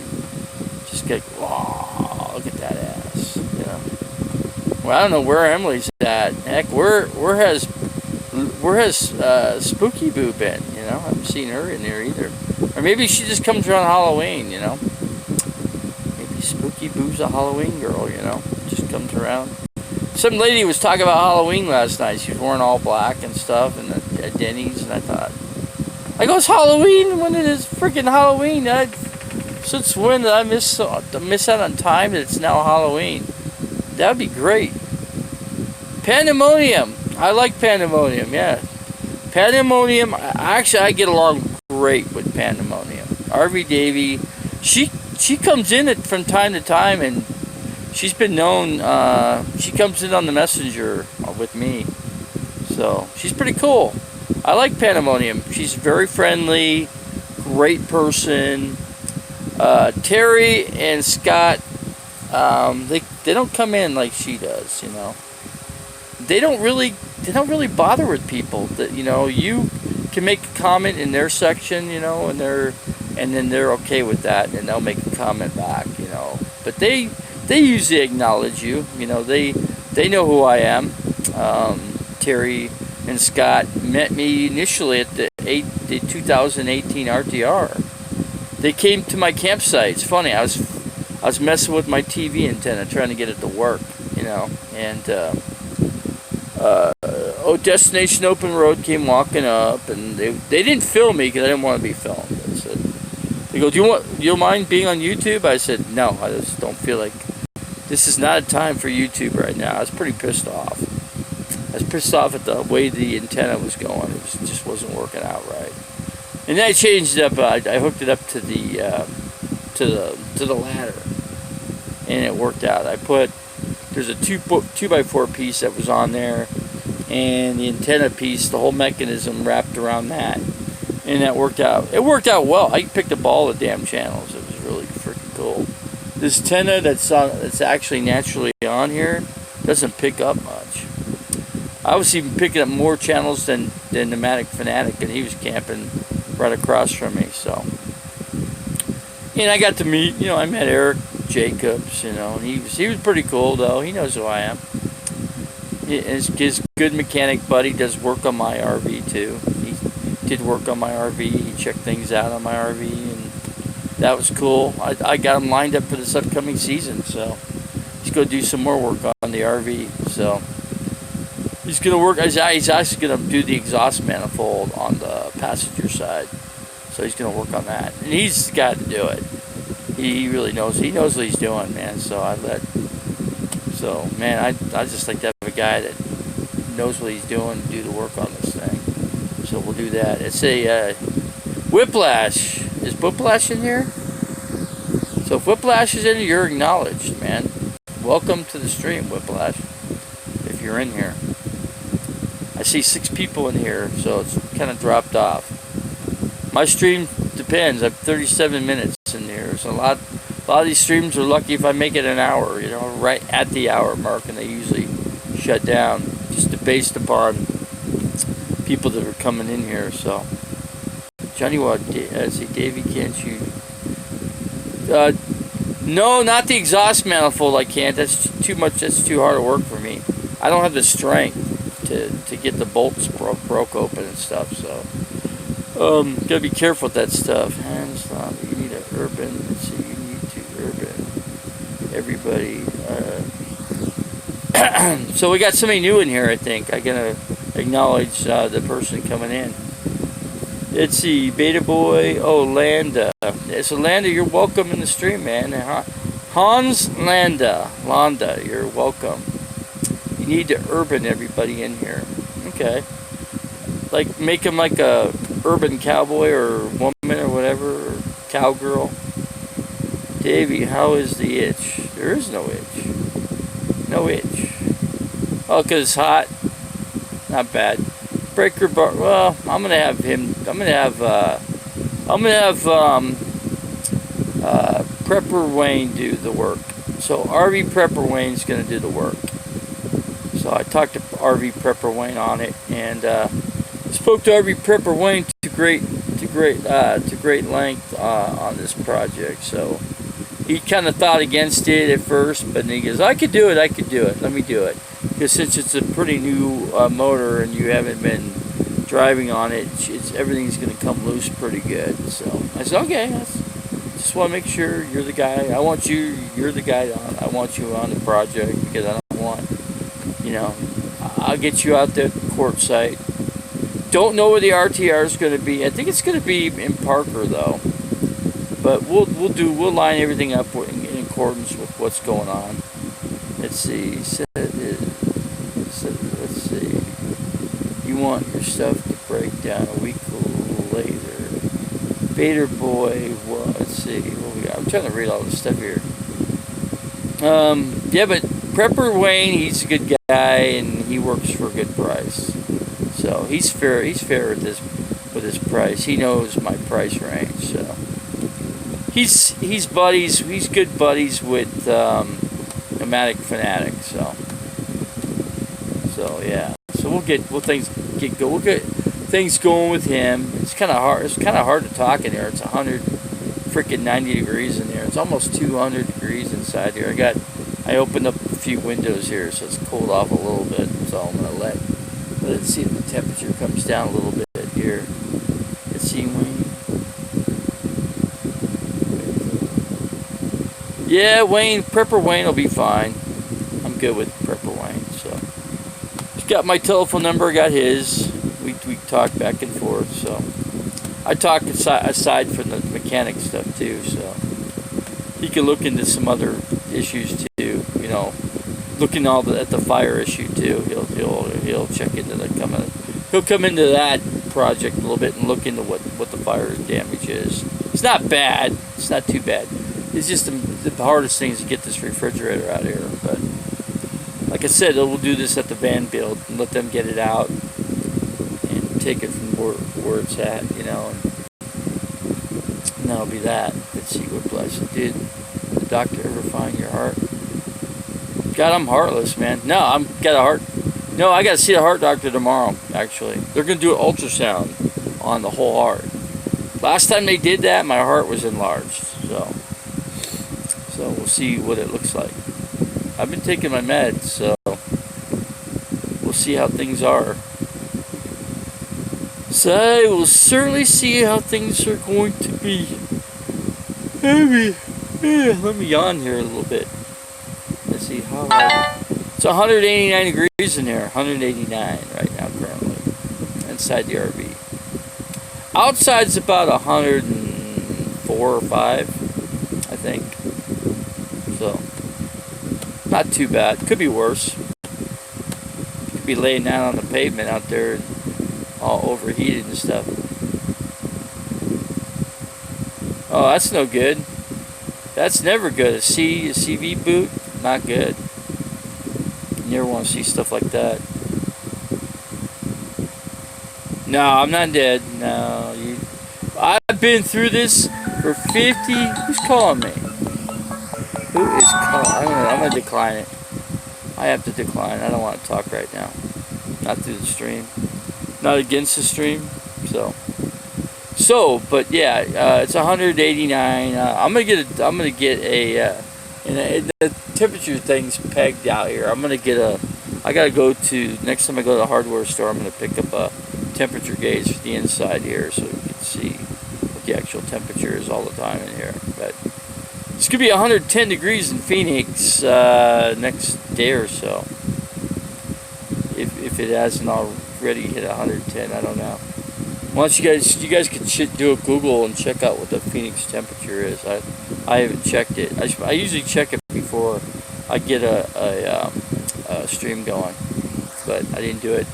just get, wow, look at that ass. You know. Well, I don't know where Emily's at. Heck, where has Spooky Boo been? You know, I haven't seen her in there either. Or maybe she just comes around Halloween, you know. Maybe Spooky Boo's a Halloween girl, you know. Just comes around. Some lady was talking about Halloween last night. She was wearing all black and stuff and at Denny's, and I thought, it's Halloween? When it is freaking Halloween? Since when did I miss out on time that it's now Halloween? That would be great. Pandemonium. I like Pandemonium, yeah. Pandemonium, actually, I get along great with Pandemonium. RV Davy, she comes in it from time to time, and she's been known, she comes in on the messenger with me. So, she's pretty cool. I like Pandemonium. She's very friendly, great person. Terry and Scott, they don't come in like she does. You know, they don't really bother with people. That, you know, you can make a comment in their section, you know, and then they're okay with that, and they'll make a comment back, you know. But they usually acknowledge you. You know, they know who I am. Terry and Scott met me initially at the 2018 RTR. They came to my campsite. It's funny. I was messing with my TV antenna, trying to get it to work, you know. And Destination Open Road came walking up, and they didn't film me because I didn't want to be filmed. I said, they go, do you mind being on YouTube? I said, no, I just don't feel like this is not a time for YouTube right now. I was pretty pissed off. I was pissed off at the way the antenna was going. It just wasn't working out right. And then I changed it up. I hooked it up to the ladder, and it worked out. There's a 2x4 piece that was on there, and the antenna piece, the whole mechanism wrapped around that, and that worked out. It worked out well. I picked up all the damn channels. It was really freaking cool. This antenna that's actually naturally on here doesn't pick up much. I was even picking up more channels than Nomadic Fanatic, and he was camping right across from me. So, and I got to meet, you know, I met Eric Jacobs, you know, and he was pretty cool though. He knows who I am. His good mechanic buddy does work on my RV too. He did work on my RV. He checked things out on my RV, and that was cool. I got him lined up for this upcoming season, so he's going to do some more work on the RV. So he's going to work. He's actually going to do the exhaust manifold on the passenger side. So he's going to work on that, and he's the guy to do it. He really knows. He knows what he's doing, man. So man, I just like to have a guy that knows what he's doing to do the work on this thing. So we'll do that. It's a Whiplash. Is Whiplash in here? So if Whiplash is in here, you're acknowledged, man. Welcome to the stream, Whiplash. If you're in here, I see 6 people in here, so it's kind of dropped off. My stream depends. I'm 37 minutes in here, so a lot of these streams are lucky if I make it an hour, you know, right at the hour mark, and they usually shut down just based upon people that are coming in here. So, Johnny, see, Davy, can't you? No, not the exhaust manifold. I can't. That's too much. That's too hard to work for me. I don't have the strength to get the bolts broke open and stuff. So. Gotta be careful with that stuff. Hands on. You need an urban. Let's see. You need to urban. Everybody. So we got somebody new in here. I think I'm gonna acknowledge the person coming in. Let's see. Beta Boy. Oh, Landa. So Landa, you're welcome in the stream, man. Hans Landa. You're welcome. You need to urban everybody in here. Okay. Like make him like a urban cowboy or woman or whatever, or cowgirl. Davy, how is the itch? There is no itch. No itch. Oh, because it's hot. Not bad. Breaker bar. Well, I'm gonna have Prepper Wayne do the work. So RV Prepper Wayne's gonna do the work. So I talked to RV Prepper Wayne on it, and spoke to RV Prepper Wayne to great length on this project. So he kind of thought against it at first, but then he goes, I could do it. Let me do it. Because since it's a pretty new motor and you haven't been driving on it, everything's going to come loose pretty good. So I said, okay, just want to make sure you're the guy. You're the guy I want you on the project, because I don't want, you know, I'll get you out there at the court site. Don't know where the RTR is going to be. I think it's going to be in Parker though. But we'll line everything up in accordance with what's going on. Let's see. Let's see. You want your stuff to break down a week later. Vader Boy. Well, let's see. What we got? I'm trying to read all this stuff here. Yeah, but Prepper Wayne, he's a good guy and he works for a good price. So he's fair with his price. He knows my price range. So he's buddies. He's good buddies with Nomadic Fanatic. So yeah. So we'll get things going with him. It's kind of hard. It's kind of hard to talk in here. It's 90 degrees in there. It's almost 200 degrees inside here. I opened up a few windows here, so it's cooled off a little bit. So I'm gonna let it see if the temperature comes down a little bit here. Let's see, Wayne. Yeah, Wayne, Prepper Wayne will be fine. I'm good with Prepper Wayne. So he's got my telephone number. I got his. We talk back and forth. So I talk aside from the mechanic stuff too. So he can look into some other issues too. You know, looking at the fire issue too. He'll check into he'll come into that project a little bit and look into what the fire damage is. It's not bad. It's not too bad. It's just the hardest thing is to get this refrigerator out of here. But like I said, we'll do this at the van build and let them get it out and take it from where it's at, you know. And that'll be that. Let's see what bless it. Did the doctor ever find your heart? God, I'm heartless, man. No, I got to see the heart doctor tomorrow, actually. They're going to do an ultrasound on the whole heart. Last time they did that, my heart was enlarged. So we'll see what it looks like. I've been taking my meds, so we'll see how things are. So I will certainly see how things are going to be. Let me yawn here a little bit. Let's see how it's 189 degrees in here. 189 right now currently inside the RV. Outside's about 104 or 5, I think. So not too bad. Could be worse. Could be laying down on the pavement out there, all overheated and stuff. Oh, that's no good. That's never good. A CV boot, not good. You never want to see stuff like that. No, I'm not dead. No, I've been through this for 50. Who's calling me? Who is calling? I don't know. I'm gonna decline it. I have to decline. I don't want to talk right now. Not through the stream. Not against the stream. But yeah, it's 189. I'm gonna get a and the temperature thing's pegged out here. I gotta go to, next time I go to the hardware store, I'm gonna pick up a temperature gauge for the inside here so you can see what the actual temperature is all the time in here. But it's gonna be 110 degrees in Phoenix next day or so. If it hasn't already hit 110, I don't know. Once you guys could do a Google and check out what the Phoenix temperature is. I haven't checked it. I usually check it before I get a stream going, but I didn't do it.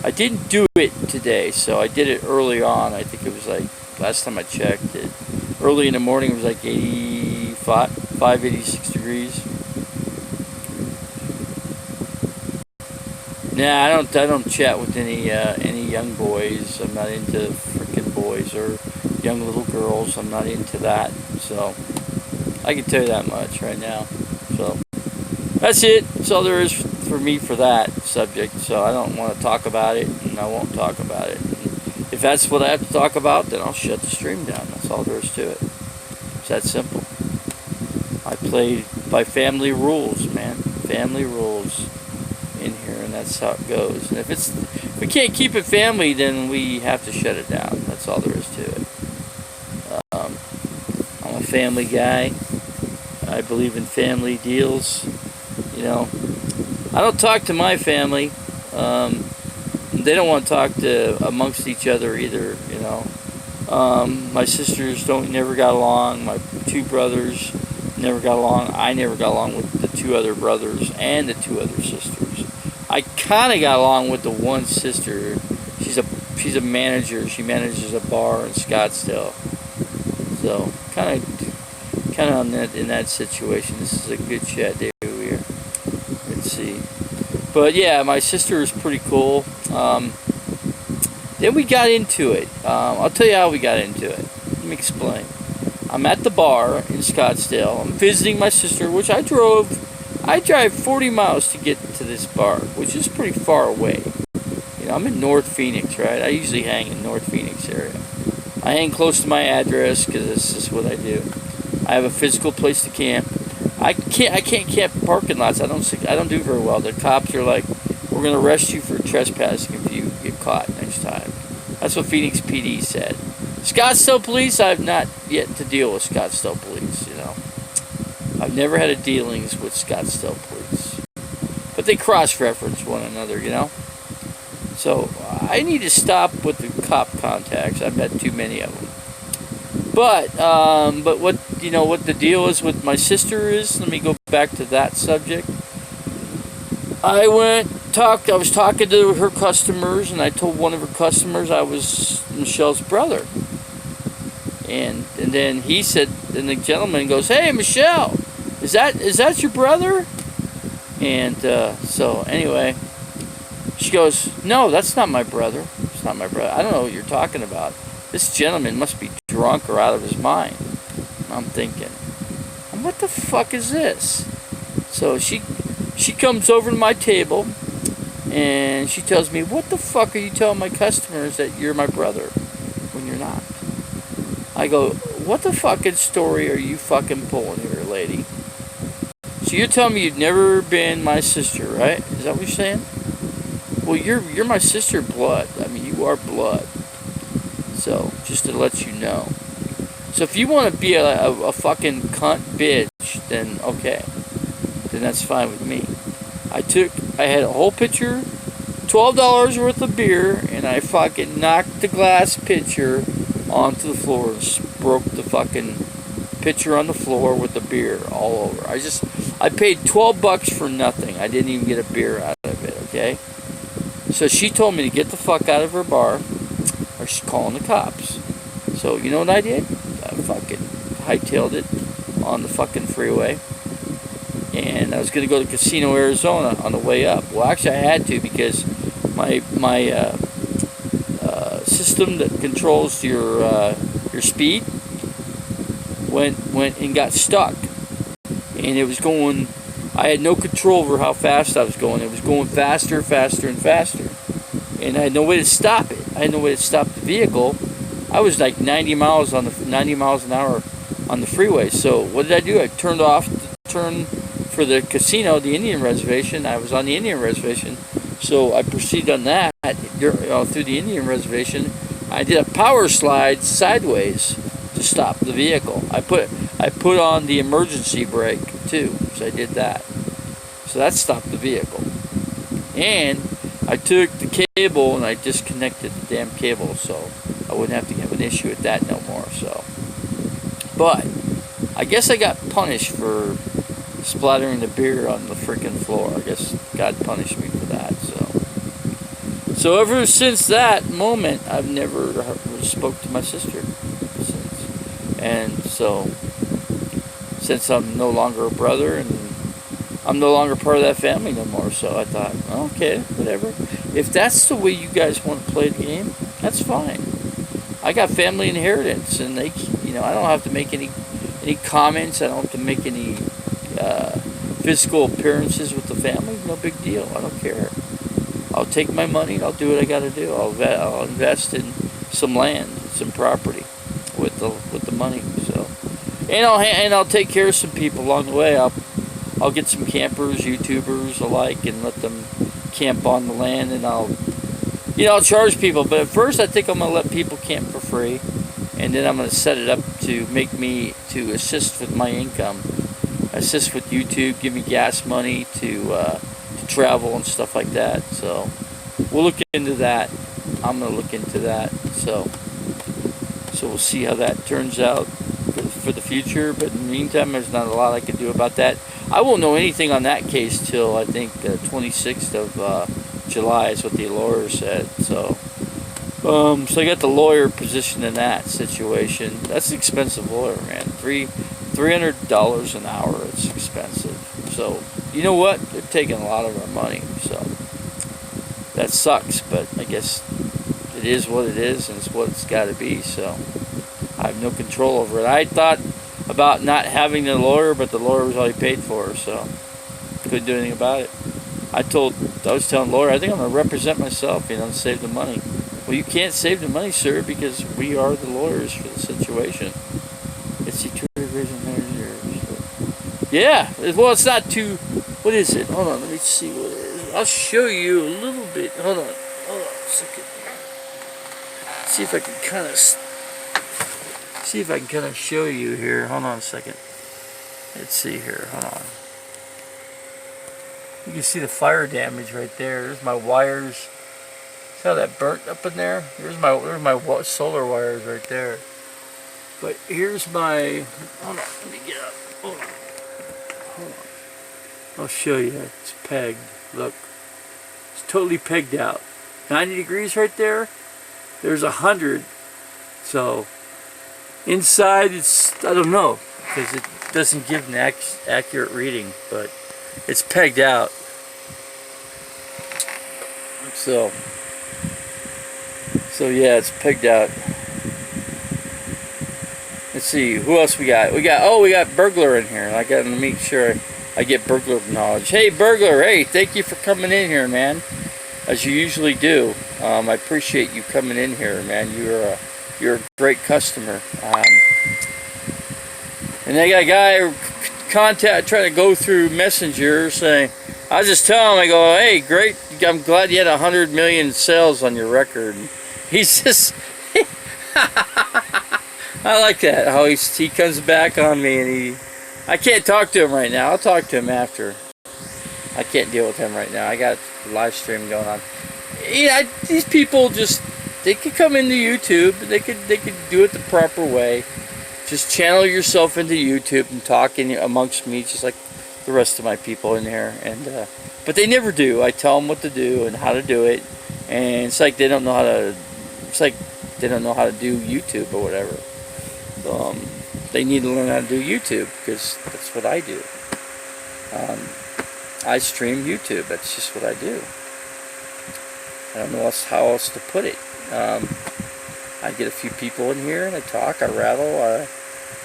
I didn't do it today, so I did it early on. I think it was like, last time I checked it, early in the morning it was like 86 degrees. Nah, I don't chat with any young boys. I'm not into freaking boys or young little girls. I'm not into that. So I can tell you that much right now. So that's it. That's all there is for me for that subject. So I don't want to talk about it, and I won't talk about it. And if that's what I have to talk about, then I'll shut the stream down. That's all there is to it. It's that simple. I play by family rules, man. Family rules in here, and that's how it goes. And if we can't keep it family, then we have to shut it down. That's all there is to it. I'm a family guy. I believe in family deals. You know, I don't talk to my family. They don't want to talk to amongst each other either. You know, my sisters never got along. My two brothers never got along. I never got along with the two other brothers and the two other sisters. I kind of got along with the one sister. She's a manager. She manages a bar in Scottsdale. So kind of in that situation. This is a good chat day over here. Let's see. But yeah, my sister is pretty cool. Then we got into it. I'll tell you how we got into it. Let me explain. I'm at the bar in Scottsdale. I'm visiting my sister, which I drive 40 miles to get to this bar, which is pretty far away. You know, I'm in North Phoenix, right? I usually hang in North Phoenix area. I hang close to my address because that's just what I do. I have a physical place to camp. I can't camp in parking lots. I don't do very well. The cops are like, we're gonna arrest you for trespassing if you get caught next time. That's what Phoenix PD said. Scottsdale police, I've not yet to deal with Scottsdale police. You know, I've never had a dealings with Scottsdale police, but they cross-reference one another. You know, so I need to stop with the cop contacts. I've had too many of them. But what the deal is with my sister is, let me go back to that subject. I was talking to her customers, and I told one of her customers I was Michelle's brother. And then he said, and the gentleman goes, "Hey, Michelle, is that your brother?" And so anyway, she goes, "No, that's not my brother. It's not my brother. I don't know what you're talking about. This gentleman must be drunk or out of his mind." I'm thinking, what the fuck is this? So she comes over to my table and she tells me, "What the fuck are you telling my customers that you're my brother when you're not?" I go, "What the fucking story are you fucking pulling here, lady? So you're telling me you've never been my sister, right? Is that what you're saying? Well, you're my sister blood. I mean, you are blood. So, just to let you know. So if you want to be a fucking cunt bitch, then okay. Then that's fine with me. I had a whole pitcher, $12 worth of beer, and I fucking knocked the glass pitcher onto the floor and broke the fucking pitcher on the floor with the beer all over. I paid $12 for nothing. I didn't even get a beer out of it, okay? So she told me to get the fuck out of her bar, or she's calling the cops. So you know what I did? I fucking hightailed it on the fucking freeway, and I was going to go to Casino, Arizona on the way up. Well, actually I had to, because my system that controls your speed went and got stuck, and it was going. I had no control over how fast I was going. It was going faster, faster, and faster, and I had no way to stop it. I had no way to stop the vehicle. I was like 90 miles an hour on the freeway. So what did I do? I turned off the turn for the casino, the Indian reservation. I was on the Indian reservation, so I proceeded on that through the Indian reservation. I did a power slide sideways to stop the vehicle. I put on the emergency brake too, so I did that. So that stopped the vehicle. And I took the cable and I disconnected the damn cable, so I wouldn't have to have an issue with that no more. So, but I guess I got punished for splattering the beer on the freaking floor. I guess God punished me for that. So ever since that moment, I've never spoke to my sister since. And so, since I'm no longer a brother and I'm no longer part of that family no more, so I thought, okay, whatever. If that's the way you guys want to play the game, that's fine. I got family inheritance, and I don't have to make any comments. I don't have to make any physical appearances with the family. No big deal. I don't care. I'll take my money and I'll do what I got to do. I'll invest in some land, some property, with the money. So, and I'll take care of some people along the way. I'll get some campers, YouTubers alike, and let them camp on the land, and I'll charge people. But at first, I think I'm gonna let people camp for free, and then I'm gonna set it up to assist with my income, assist with YouTube, give me gas money to travel and stuff like that. So we'll look into that. I'm gonna look into that. So we'll see how that turns out for the future. But in the meantime, there's not a lot I can do about that. I won't know anything on that case till I think 26th of July is what the lawyer said. So I got the lawyer position in that situation. That's an expensive lawyer, man. $300 an hour. It's expensive. So you know what? They're taking a lot of our money. So that sucks, but I guess it is what it is, and it's what it's got to be. So I have no control over it. I thought about not having the lawyer, but the lawyer was already paid for, so couldn't do anything about it. I was telling the lawyer, I think I'm going to represent myself, and save the money. Well, you can't save the money, sir, because we are the lawyers for the situation. Let's see, 2 degrees and here. Yeah, well, it's not too. What is it? Hold on, let me see what it is. I'll show you a little bit. Hold on a second. See if I can kind of show you here. Hold on a second. Let's see here. Hold on. You can see the fire damage right there. There's my wires. See how that burnt up in there? There's my solar wires right there. But here's my. Hold on. Let me get up. Hold on. I'll show you. It's pegged. Look. It's totally pegged out. 90 degrees right there. There's 100. So inside it's, I don't know, because it doesn't give an accurate reading, but it's pegged out. So yeah, it's pegged out. Let's see, who else we got? We got burglar in here. I got to make sure I get burglar knowledge. Hey burglar, hey, thank you for coming in here, man. As you usually do. I appreciate you coming in here, man. You're a great customer. And they got a guy trying to go through Messenger saying, I was just telling him, I go, hey, great, I'm glad you had 100 million sales on your record. And he's just, I like that, how he comes back on me, and I can't talk to him right now. I'll talk to him after. I can't deal with him right now. I got a live stream going on. Yeah, these people they could come into YouTube. They could do it the proper way. Just channel yourself into YouTube and talk amongst me, just like the rest of my people in there. And but they never do. I tell them what to do and how to do it, and it's like they don't know how to. It's like they don't know how to do YouTube or whatever. They need to learn how to do YouTube, because that's what I do. I stream YouTube. That's just what I do. I don't know how else to put it. I get a few people in here and I talk, I rattle,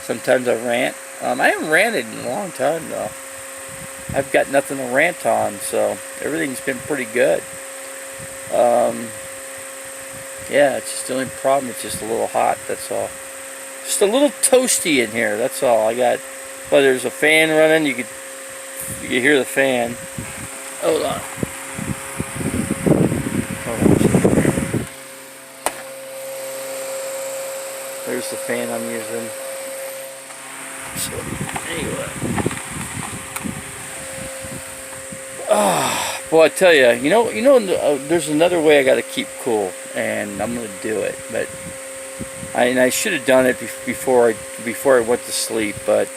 sometimes I rant. I haven't ranted in a long time though. I've got nothing to rant on, so everything's been pretty good. Yeah, it's just the only problem, it's just a little hot, that's all. Just a little toasty in here, that's all I got. But there's a fan running, you can hear the fan. Hold on. There's the fan I'm using. So anyway, boy, I tell you, there's another way I got to keep cool, and I'm gonna do it. But I should have done it before I went to sleep. But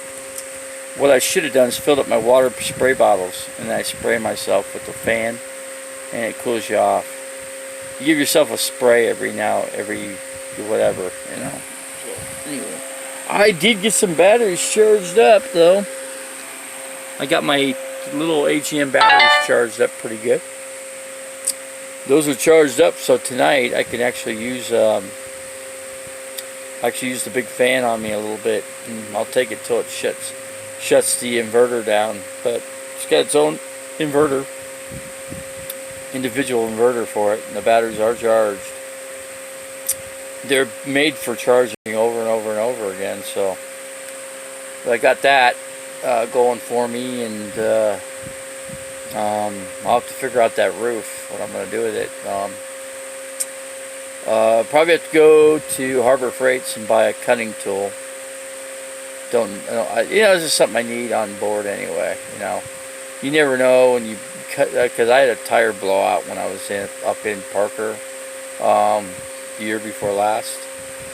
what I should have done is filled up my water spray bottles, and I spray myself with the fan, and it cools you off. You give yourself a spray every whatever, So anyway, I did get some batteries charged up though. I got my little AGM batteries charged up pretty good. Those are charged up, so tonight I can actually use the big fan on me a little bit, and I'll take it till it shuts the inverter down. But it's got its own individual inverter for it, and the batteries are charged. They're made for charging over and over and over again, so I got that going for me, and I'll have to figure out that roof, what I'm going to do with it. Probably have to go to Harbor Freights and buy a cutting tool. It's just something I need on board anyway. You never know when you cut, because I had a tire blowout when I was up in Parker. The year before last,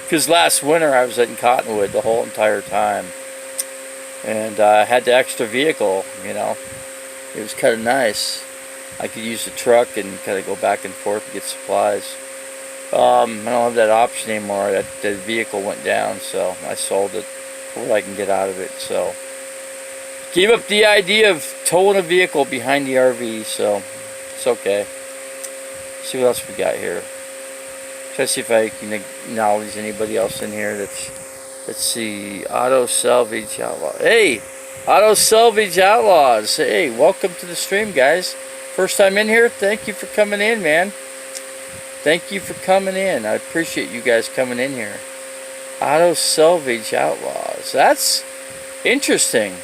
because last winter I was in Cottonwood the whole entire time, and I had the extra vehicle. It was kind of nice. I could use the truck and kind of go back and forth and get supplies. I don't have that option anymore. The vehicle went down, so I sold it for what I can get out of it. So gave up the idea of towing a vehicle behind the RV, so it's okay. See what else we got here. Try to see if I can acknowledge anybody else in here that's Let's see, Auto Salvage Outlaw. Hey, Auto Salvage Outlaws. Hey, welcome to the stream, guys. First time in here? Thank you for coming in, man. Thank you for coming in. I appreciate you guys coming in here. Auto Salvage Outlaws. That's interesting.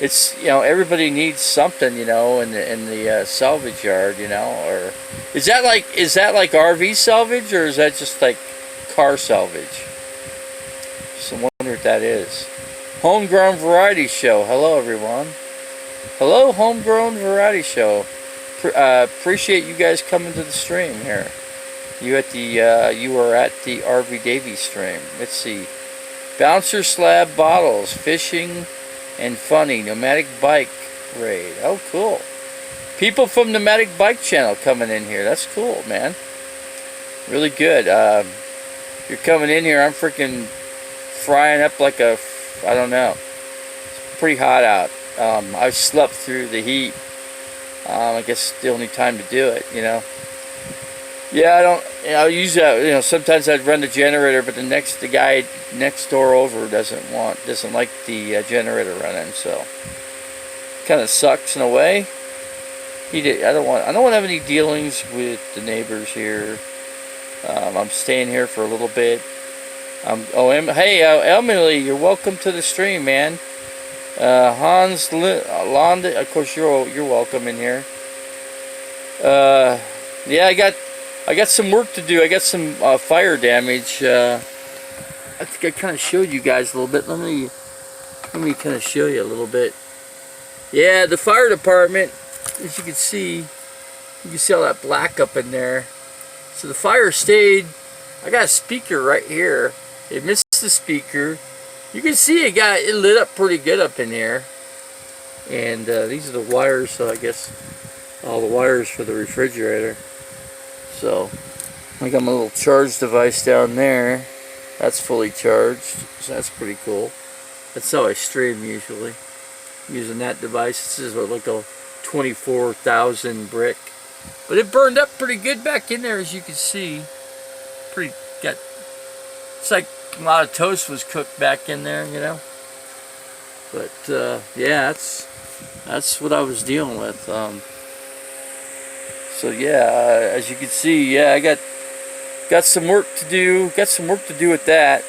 It's, you know, everybody needs something, you know, in the salvage yard, you know, or is that like RV salvage, or is that just like car salvage? So I wonder what that is. Homegrown Variety Show. Hello, everyone. Hello, Homegrown Variety Show. Appreciate you guys coming to the stream here. You are at the RV Davy stream. Let's see. Bouncer Slab Bottles, Fishing and Funny, Nomadic Bike Raid. Oh, cool. People from Nomadic Bike Channel coming in here. That's cool, man. Really good. You're coming in here. I'm freaking frying up like a, I don't know. It's pretty hot out. I've slept through the heat. I guess it's the only time to do it, you know. Yeah, I'll use that, you know, sometimes I'd run the generator, but the guy next door over doesn't like the generator running, so kind of sucks in a way. I don't want to have any dealings with the neighbors here. I'm staying here for a little bit. Hey, Emily, you're welcome to the stream, man. Hans Londa, of course you're welcome in here. Yeah, I got some work to do. I got some fire damage. I think I kind of showed you guys a little bit. Let me kind of show you a little bit. Yeah, the fire department, as you can see all that black up in there. So the fire stayed. I got a speaker right here. It missed the speaker. You can see it lit up pretty good up in here. And these are the wires, so I guess all the wires for the refrigerator. So I got my little charge device down there. That's fully charged, so that's pretty cool. That's how I stream usually, using that device. This is like a 24,000 brick, but it burned up pretty good back in there, as you can see. It's like a lot of toast was cooked back in there, you know. But yeah, that's what I was dealing with. So yeah, as you can see, yeah, I got some work to do. Got some work to do with that.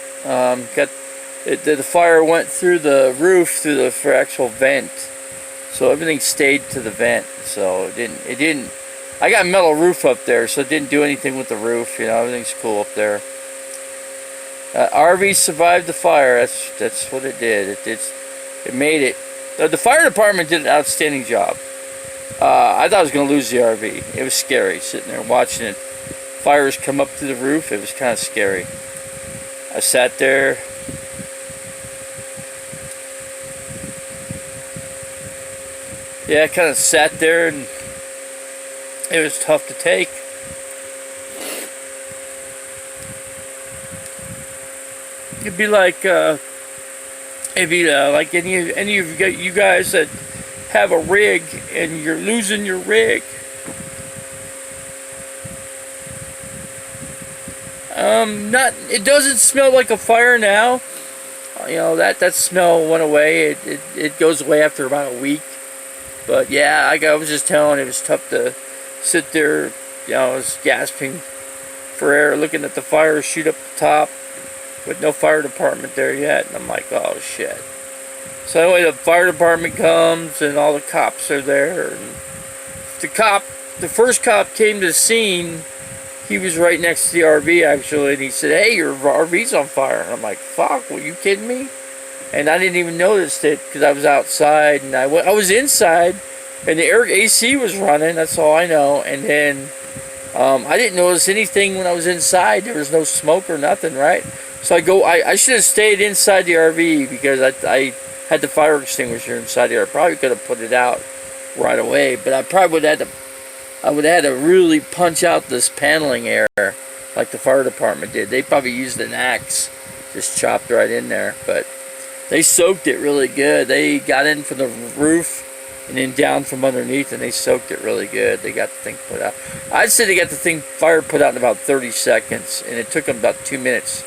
The fire went through the roof, through the actual vent, so everything stayed to the vent. So it didn't. I got a metal roof up there, so it didn't do anything with the roof. You know, everything's cool up there. RV survived the fire. That's what it did. It made it. The fire department did an outstanding job. I thought I was going to lose the RV. It was scary sitting there watching it. Fires come up to the roof. It was kind of scary. I sat there. Yeah, I kind of sat there, and it was tough to take. It'd be like like any of you guys that have a rig and you're losing your rig. It doesn't smell like a fire now. You know, that smell went away. It goes away after about a week. But yeah, I was just telling, it was tough to sit there. You know, I was gasping for air, looking at the fire shoot up the top with no fire department there yet. And I'm like, oh shit. So anyway, the fire department comes and all the cops are there. And the first cop came to the scene. He was right next to the RV actually, and he said, "Hey, your RV's on fire." And I'm like, "Fuck, were you kidding me?" And I didn't even notice it because I was outside, and I was inside, and the AC was running. That's all I know. And then I didn't notice anything when I was inside. There was no smoke or nothing, right? So I should have stayed inside the RV because I had the fire extinguisher inside there. I probably could have put it out right away, but I probably would have had to really punch out this paneling air like the fire department did. They probably used an axe, just chopped right in there, but they soaked it really good. They got in from the roof and then down from underneath, and they soaked it really good. They got the thing put out. I'd say they got the fire put out in about 30 seconds, and it took them about 2 minutes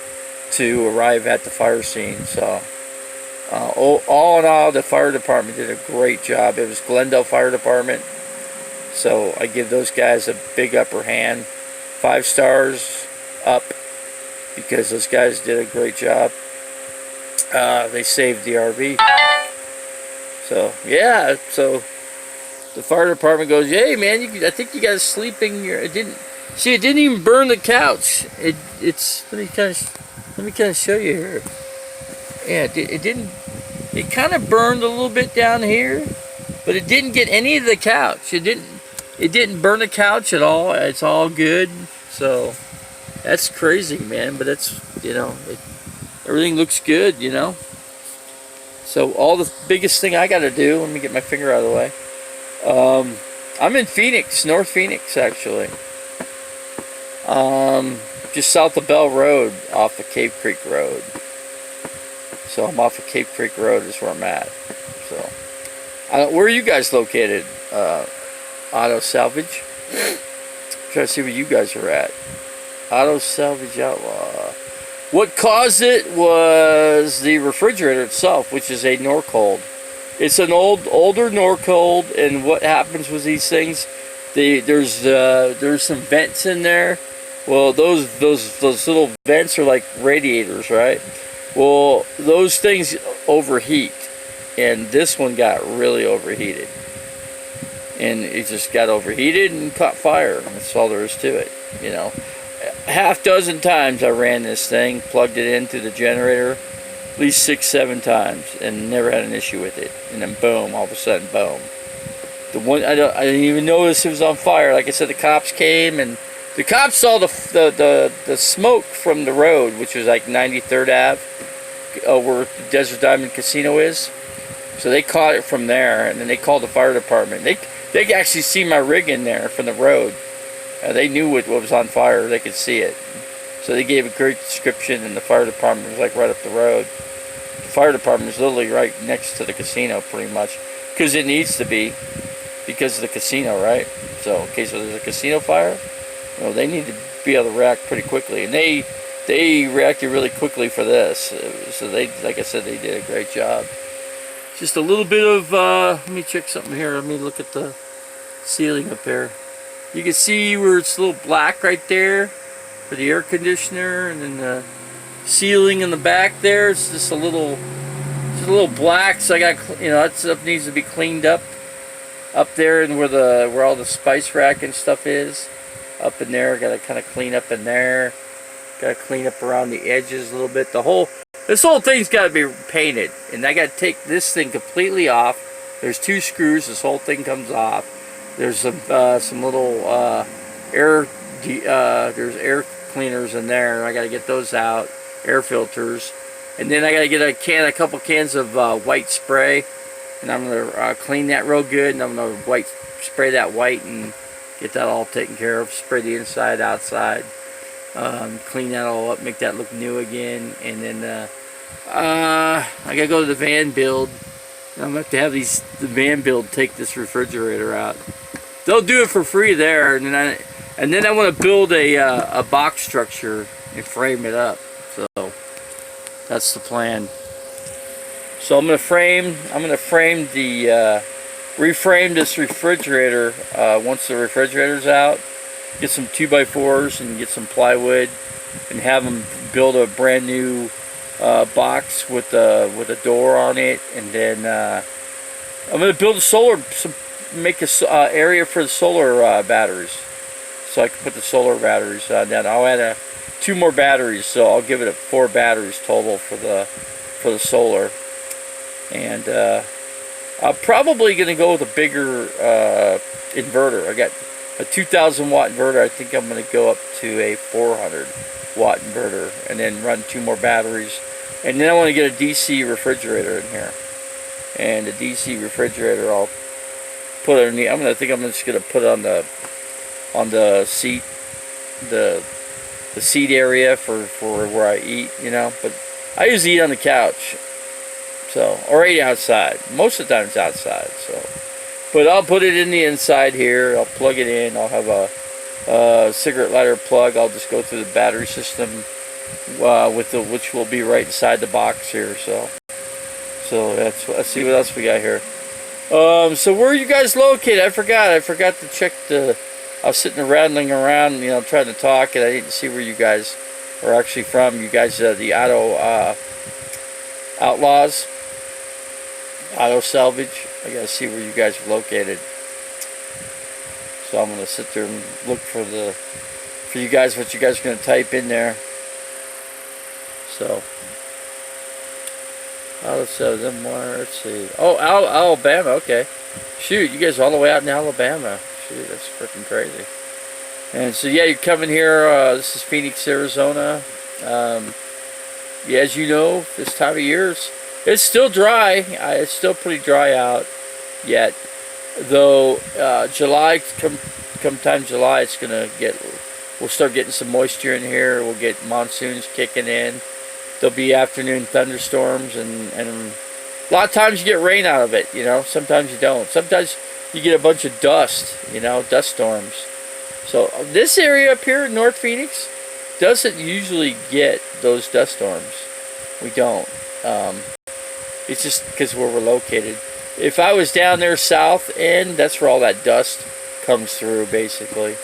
to arrive at the fire scene. So all in all, the fire department did a great job. It was Glendale Fire Department, so I give those guys a big upper hand. 5 stars up, because those guys did a great job. They saved the RV. So yeah, so the fire department goes, "Hey man, I think you guys sleeping here. It didn't even burn the couch. It's let me kind of show you here. Yeah, it didn't. It kind of burned a little bit down here, but it didn't get any of the couch. It didn't burn the couch at all. It's all good. So that's crazy, man. But that's, everything looks good, So all the biggest thing I got to do. Let me get my finger out of the way. I'm in Phoenix, North Phoenix, actually. Just south of Bell Road, off of Cave Creek Road. So I'm off of Cave Creek Road is where I'm at. So, where are you guys located? Auto Salvage. Try to see where you guys are at. Auto Salvage Outlaw. What caused it was the refrigerator itself, which is a Norcold. It's an older Norcold, and what happens with these things? There's some vents in there. Well, those little vents are like radiators, right? Well, those things overheat, and this one got really overheated, and it just got overheated and caught fire. That's all there is to it, Half dozen times I ran this thing, plugged it into the generator, at least 6-7 times, and never had an issue with it. And then boom, all of a sudden, boom. The one I didn't even notice it was on fire. Like I said, the cops came, and the cops saw the smoke from the road, which was like 93rd Ave, where the Desert Diamond Casino is. So they caught it from there, and then they called the fire department. They could actually see my rig in there from the road. They knew what was on fire. They could see it. So they gave a great description, and the fire department was like right up the road. The fire department is literally right next to the casino, pretty much, because it needs to be, because of the casino, right? So in case there's a casino fire, they need to be able to react pretty quickly, and they reacted really quickly for this. So they, like I said, they did a great job. Just a little bit of, let me check something here. Let me look at the ceiling up there. You can see where it's a little black right there for the air conditioner, and then the ceiling in the back there, it's just a little black. So I got, that stuff needs to be cleaned up there, and where all the spice rack and stuff is, up in there. Got to kind of clean up in there. Got to clean up around the edges a little bit. This whole thing's got to be painted, and I got to take this thing completely off. There's 2 screws. This whole thing comes off. There's some little there's air cleaners in there. I got to get those out, air filters, and then I got to get a couple cans of white spray, and I'm gonna clean that real good, and I'm gonna spray that white and get that all taken care of. Spray the inside, outside, clean that all up, make that look new again, and then I gotta go to the van build. I'm gonna have to have the van build take this refrigerator out. They'll do it for free there, and then I want to build a box structure and frame it up. So that's the plan. So I'm gonna reframe this refrigerator once the refrigerator's out. Get some 2x4s and get some plywood, and have them build a brand new box with a door on it, and then I'm gonna build make a area for the solar batteries, so I can put the solar batteries on. Then I'll add 2 more batteries, so I'll give it 4 batteries total for the solar, and I'm probably gonna go with a bigger inverter. I got a 2,000 watt inverter. I think I'm gonna go up to a 400 watt inverter, and then run 2 more batteries. And then I want to get a DC refrigerator in here, and the DC refrigerator I'll put underneath. I'm just gonna put it on the seat, the seat area for where I eat, But I usually eat on the couch, or eat outside. Most of the time it's outside. So, but I'll put it in the inside here. I'll plug it in. I'll have a cigarette lighter plug. I'll just go through the battery system which will be right inside the box here. So let's see what else we got here. So where are you guys located? I forgot to check the. I was sitting rattling around, trying to talk, and I didn't see where you guys are actually from. You guys, the auto outlaws, auto salvage. I gotta see where you guys are located. So I'm gonna sit there and look for you guys, what you guys are gonna type in there. So. Let's see. Oh, Alabama. Okay. Shoot, you guys are all the way out in Alabama. Shoot, that's freaking crazy. And so, yeah, you're coming here. This is Phoenix, Arizona. Yeah, as you know, this time of year, it's still dry. It's still pretty dry out yet. Though, July, come time July, we'll start getting some moisture in here. We'll get monsoons kicking in. There'll be afternoon thunderstorms, and a lot of times you get rain out of it, Sometimes you don't. Sometimes you get a bunch of dust, dust storms. So this area up here in North Phoenix doesn't usually get those dust storms. We don't. It's just because where we're located. If I was down there south end, that's where all that dust comes through, basically.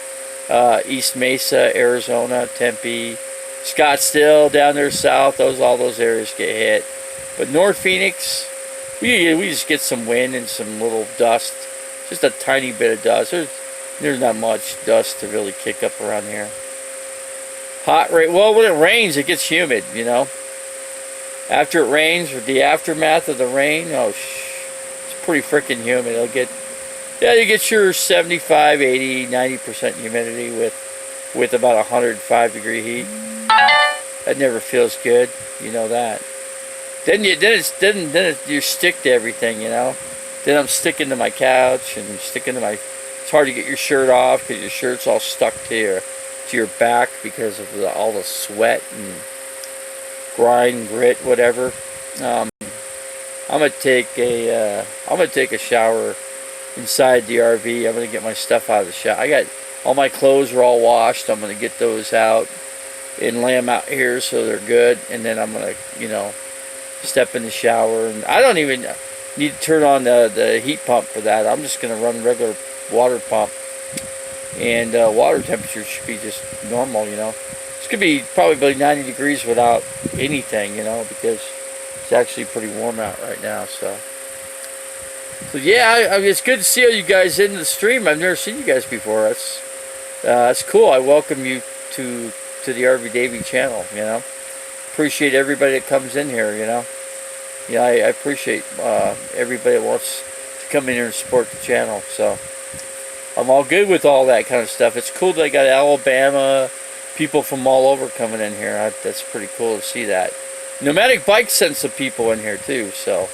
East Mesa, Arizona, Tempe, Scottsdale down there south, all those areas get hit. But North Phoenix, we just get some wind and some little dust, just a tiny bit of dust. There's not much dust to really kick up around here. Hot rain. Well, when it rains, it gets humid. After it rains, or the aftermath of the rain, it's pretty freaking humid. You get your 75, 80, 90% humidity with about 105 degree heat. That never feels good, that. Then you stick to everything, Then I'm sticking to my couch and sticking to It's hard to get your shirt off because your shirt's all stuck to your back because of all the sweat and grit, whatever. I'm gonna take a shower inside the RV. I'm gonna get my stuff out of the shower. I got all my clothes are all washed. I'm gonna get those out and lay them out here so they're good, and then I'm gonna step in the shower, and I don't even need to turn on the heat pump for that. I'm just gonna run regular water pump, and water temperature should be just normal. It's gonna be probably 90 degrees without anything, because it's actually pretty warm out right now. So yeah, it's good to see all you guys in the stream. I've never seen you guys before. That's cool. I welcome you to the RV Davy channel. Appreciate everybody that comes in here. I appreciate everybody that wants to come in here and support the channel. So I'm all good with all that kind of stuff. It's cool that I got Alabama people from all over coming in here. That's pretty cool to see that. Nomadic Bike sent some people in here too. So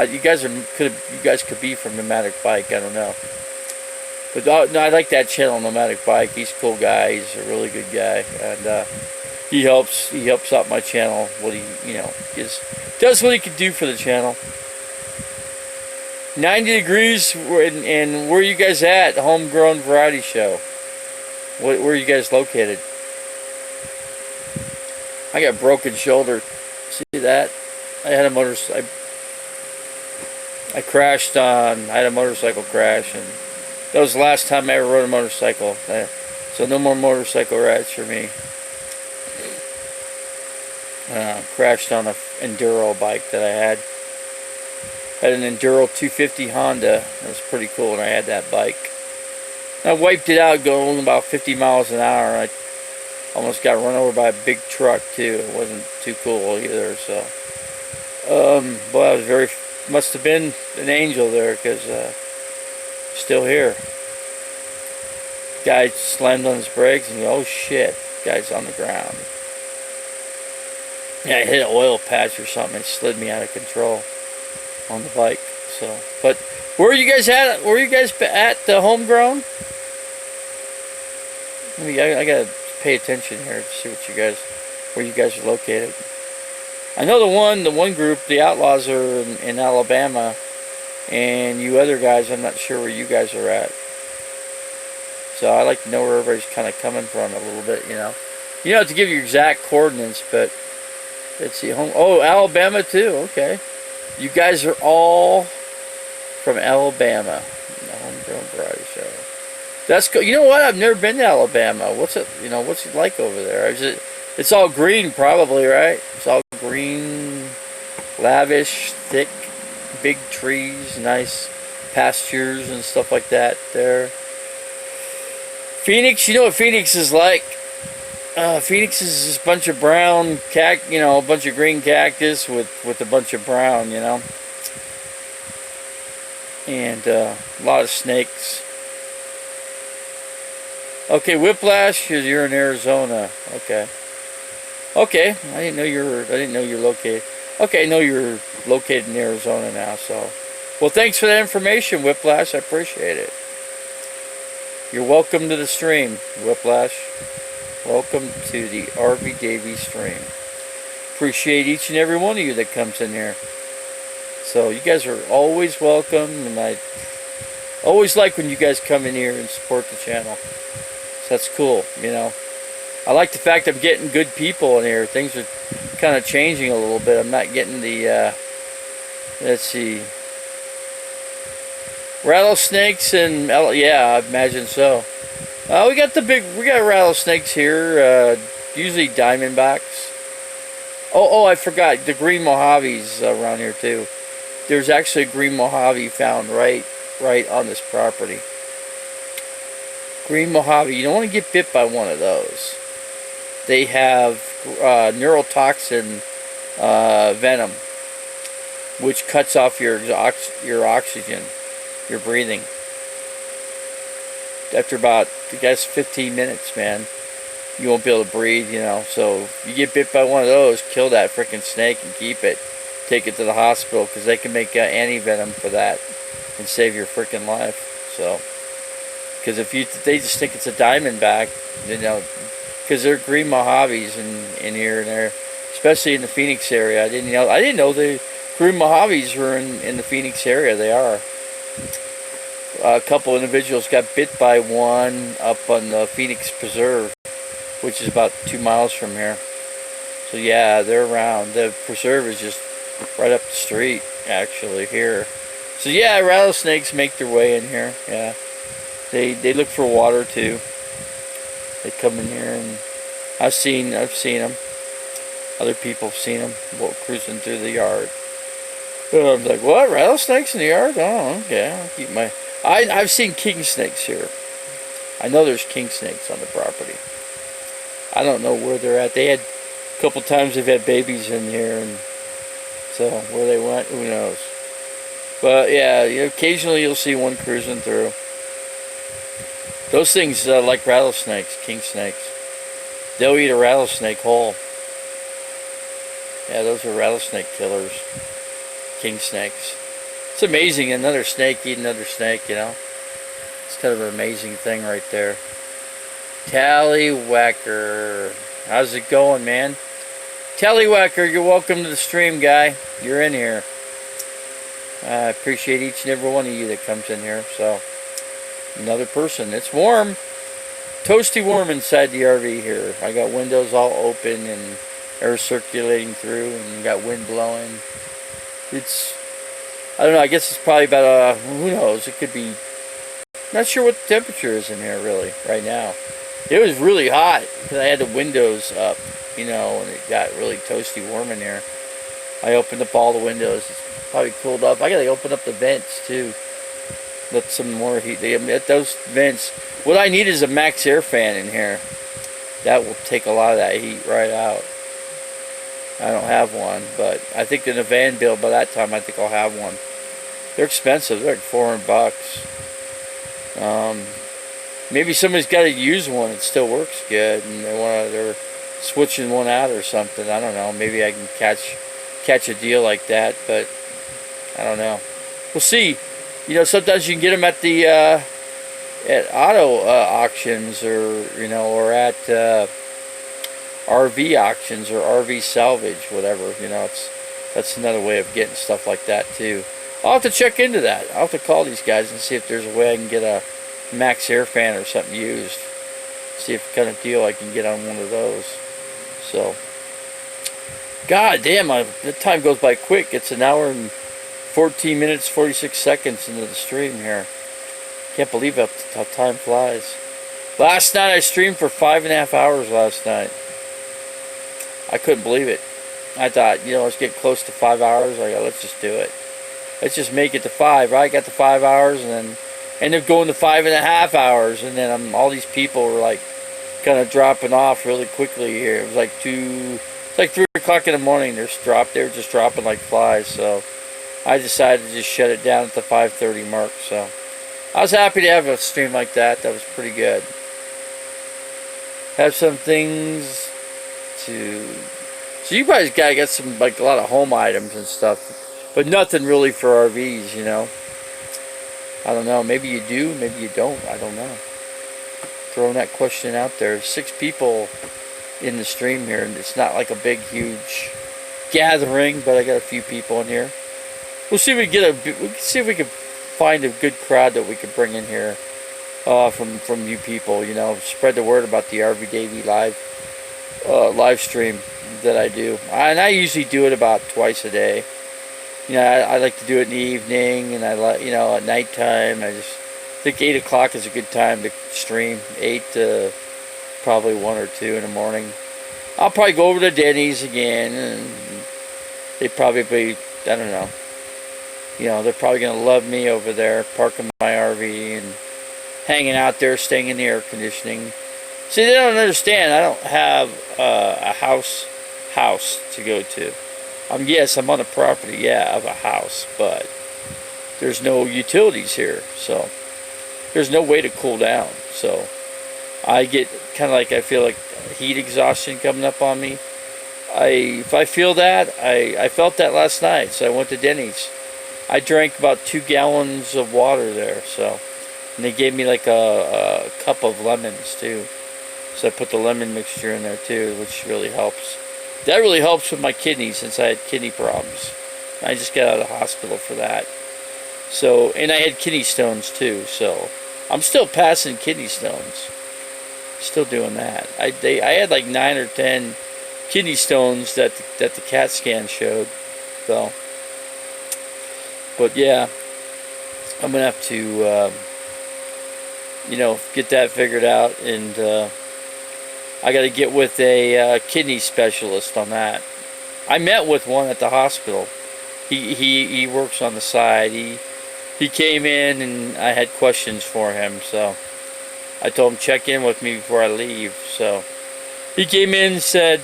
you guys could be from Nomadic Bike. I don't know. But no, I like that channel, Nomadic Bike. He's a cool guy. He's a really good guy, and he helps out my channel. What he does what he can do for the channel. 90 degrees, and where are you guys at? Homegrown Variety Show. Where are you guys located? I got a broken shoulder. See that? I had a motorcycle. I had a motorcycle crash, and that was the last time I ever rode a motorcycle. So no more motorcycle rides for me. Crashed on an enduro bike that I had. Had an Enduro 250 Honda. It was pretty cool when I had that bike. I wiped it out going about 50 miles an hour. I almost got run over by a big truck too. It wasn't too cool either. So, boy, I was must have been an angel there, because still here. Guy slammed on his brakes and oh shit, guy's on the ground. Yeah, I hit an oil patch or something and slid me out of control on the bike. So, but where are you guys at? Where are you guys at the Homegrown? I gotta pay attention here to see where you guys are located. I know the one group, the Outlaws, are in Alabama, and you other guys, I'm not sure where you guys are at. So I like to know where everybody's kind of coming from a little bit, You don't have to give your exact coordinates, but let's see. Oh, Alabama too. Okay. You guys are all from Alabama. The Homegrown Variety Show. That's cool. You know what? I've never been to Alabama. What's it? What's it like over there? Is it? It's all green, probably, right? It's all green, lavish, thick, big trees, nice pastures and stuff like that. There. Phoenix. You know what Phoenix is like? Phoenix is this bunch of brown a bunch of green cactus with a bunch of brown, and a lot of snakes. Okay, Whiplash, you're in Arizona. Okay. Okay, I didn't know you're located. Okay, I know you're located in Arizona now. So, well, thanks for that information, Whiplash. I appreciate it. You're welcome to the stream, Whiplash. Welcome to the RV Davy stream. Appreciate each and every one of you that comes in here. So you guys are always welcome, and I always like when you guys come in here and support the channel. So that's cool, I like the fact I'm getting good people in here. Things are kind of changing a little bit. I'm not getting the, let's see, rattlesnakes and, yeah, I imagine so. We got rattlesnakes here, usually diamondbacks. Oh, I forgot, the green Mojaves around here too. There's actually a green Mojave found right on this property. Green Mojave, you don't want to get bit by one of those. They have neurotoxin venom, which cuts off your oxygen, your breathing. After about, I guess, 15 minutes, man, you won't be able to breathe, So if you get bit by one of those, kill that freaking snake and keep it. Take it to the hospital, because they can make anti-venom for that and save your freaking life. So, because they just think it's a diamondback, because they're green Mojaves in here and there, especially in the Phoenix area. I didn't know the green Mojaves were in the Phoenix area. They are. A couple individuals got bit by one up on the Phoenix Preserve, which is about 2 miles from here. So yeah, they're around. The preserve is just right up the street, actually, here. So yeah, rattlesnakes make their way in here. Yeah, they look for water too. They come in here, and I've seen them. Other people have seen them cruising through the yard. And I'm like, what? Rattlesnakes in the yard? Oh, okay. I'll keep my. I've seen king snakes here. I know there's king snakes on the property. I don't know where they're at. They had a couple times they've had babies in here, and so where they went, who knows. But yeah, occasionally you'll see one cruising through. Those things like rattlesnakes, king snakes. They'll eat a rattlesnake whole. Yeah, those are rattlesnake killers. King snakes. It's amazing, another snake eat another snake, It's kind of an amazing thing right there. Tallywhacker. How's it going, man? Tallywhacker, you're welcome to the stream, guy. You're in here. I appreciate each and every one of you that comes in here. So, another person. It's warm. Toasty warm inside the RV here. I got windows all open and air circulating through, and got wind blowing. I don't know, I guess it's probably about, who knows, it could be, not sure what the temperature is in here really, right now. It was really hot, because I had the windows up, and it got really toasty warm in here. I opened up all the windows, it's probably cooled up. I gotta open up the vents too, let some more heat, those vents, what I need is a max air fan in here. That will take a lot of that heat right out. I don't have one, but I think in a van build by that time, I think I'll have one. They're expensive. They're like $400. Maybe somebody's got to use one. It still works good, and they're switching one out or something. I don't know. Maybe I can catch a deal like that, but I don't know. We'll see. Sometimes you can get them at the at auto auctions, or or at RV auctions or RV salvage, whatever. That's another way of getting stuff like that too. I'll have to check into that. I'll have to call these guys and see if there's a way I can get a max air fan or something used. See if kind of deal I can get on one of those. So, god damn, the time goes by quick. It's an hour and 14 minutes, 46 seconds into the stream here. Can't believe how time flies. Last night I streamed for 5.5 hours last night. I couldn't believe it. I thought, you know, let's get close to 5 hours. I go, let's just do it. Let's just make it to 5, right? Got to 5 hours and then ended up going to 5.5 hours. And then all these people were like kind of dropping off really quickly here. It was like 3 o'clock in the morning. They were just dropping like flies. So I decided to just shut it down at the 5:30 mark. So I was happy to have a stream like that. That was pretty good. Have some things to... So you guys got some, like, a lot of home items and stuff, but nothing really for RVs, you know. I don't know. Maybe you do, maybe you don't. I don't know. Throwing that question out there. 6 people in the stream here, and it's not like a big, huge gathering, but I got a few people in here. We'll see if we can see if we can find a good crowd that we can bring in here from you people. You know, spread the word about the RV Davy live stream that I do. And I usually do it about twice a day. You know, I like to do it in the evening, and I like, you know, at nighttime. I just think 8 o'clock is a good time to stream. 8 to probably 1 or 2 in the morning. I'll probably go over to Denny's again, and they probably be, I don't know. You know, they're probably going to love me over there, parking my RV and hanging out there, staying in the air conditioning. See, they don't understand. I don't have a house to go to. Yes, I'm on the property, yeah, of a house, but there's no utilities here, so there's no way to cool down. So I get kind of like, I feel like heat exhaustion coming up on me. If I feel that, I felt that last night, so I went to Denny's. I drank about 2 gallons of water there, so, and they gave me like a cup of lemons too. So I put the lemon mixture in there too, which really helps. That really helps with my kidneys, since I had kidney problems. I just got out of the hospital for that. So, and I had kidney stones too, so I'm still passing kidney stones. Still doing that. I had like 9 or 10 kidney stones that the CAT scan showed. So, but yeah, I'm gonna have to you know, get that figured out, and I got to get with a kidney specialist on that. I met with one at the hospital. He works on the side. He came in, and I had questions for him, so I told him check in with me before I leave. So he came in and said,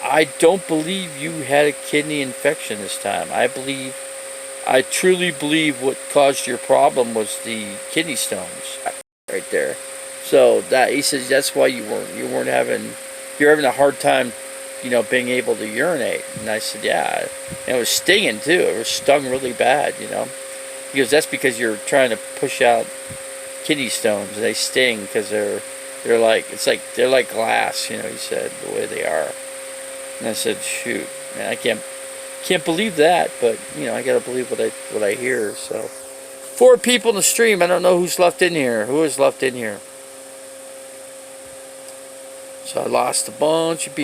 I don't believe you had a kidney infection this time. I truly believe what caused your problem was the kidney stones right there. So that, he says, that's why you're having a hard time, you know, being able to urinate. And I said, yeah. And it was stinging too. It was stung really bad, you know. He goes, that's because you're trying to push out kidney stones. They sting because they're like, they're like glass, you know. He said, the way they are. And I said, shoot, man, I can't believe that, but you know, I gotta believe what I hear. So 4 people in the stream. I don't know who's left in here. Who is left in here? So I lost a bunch of people.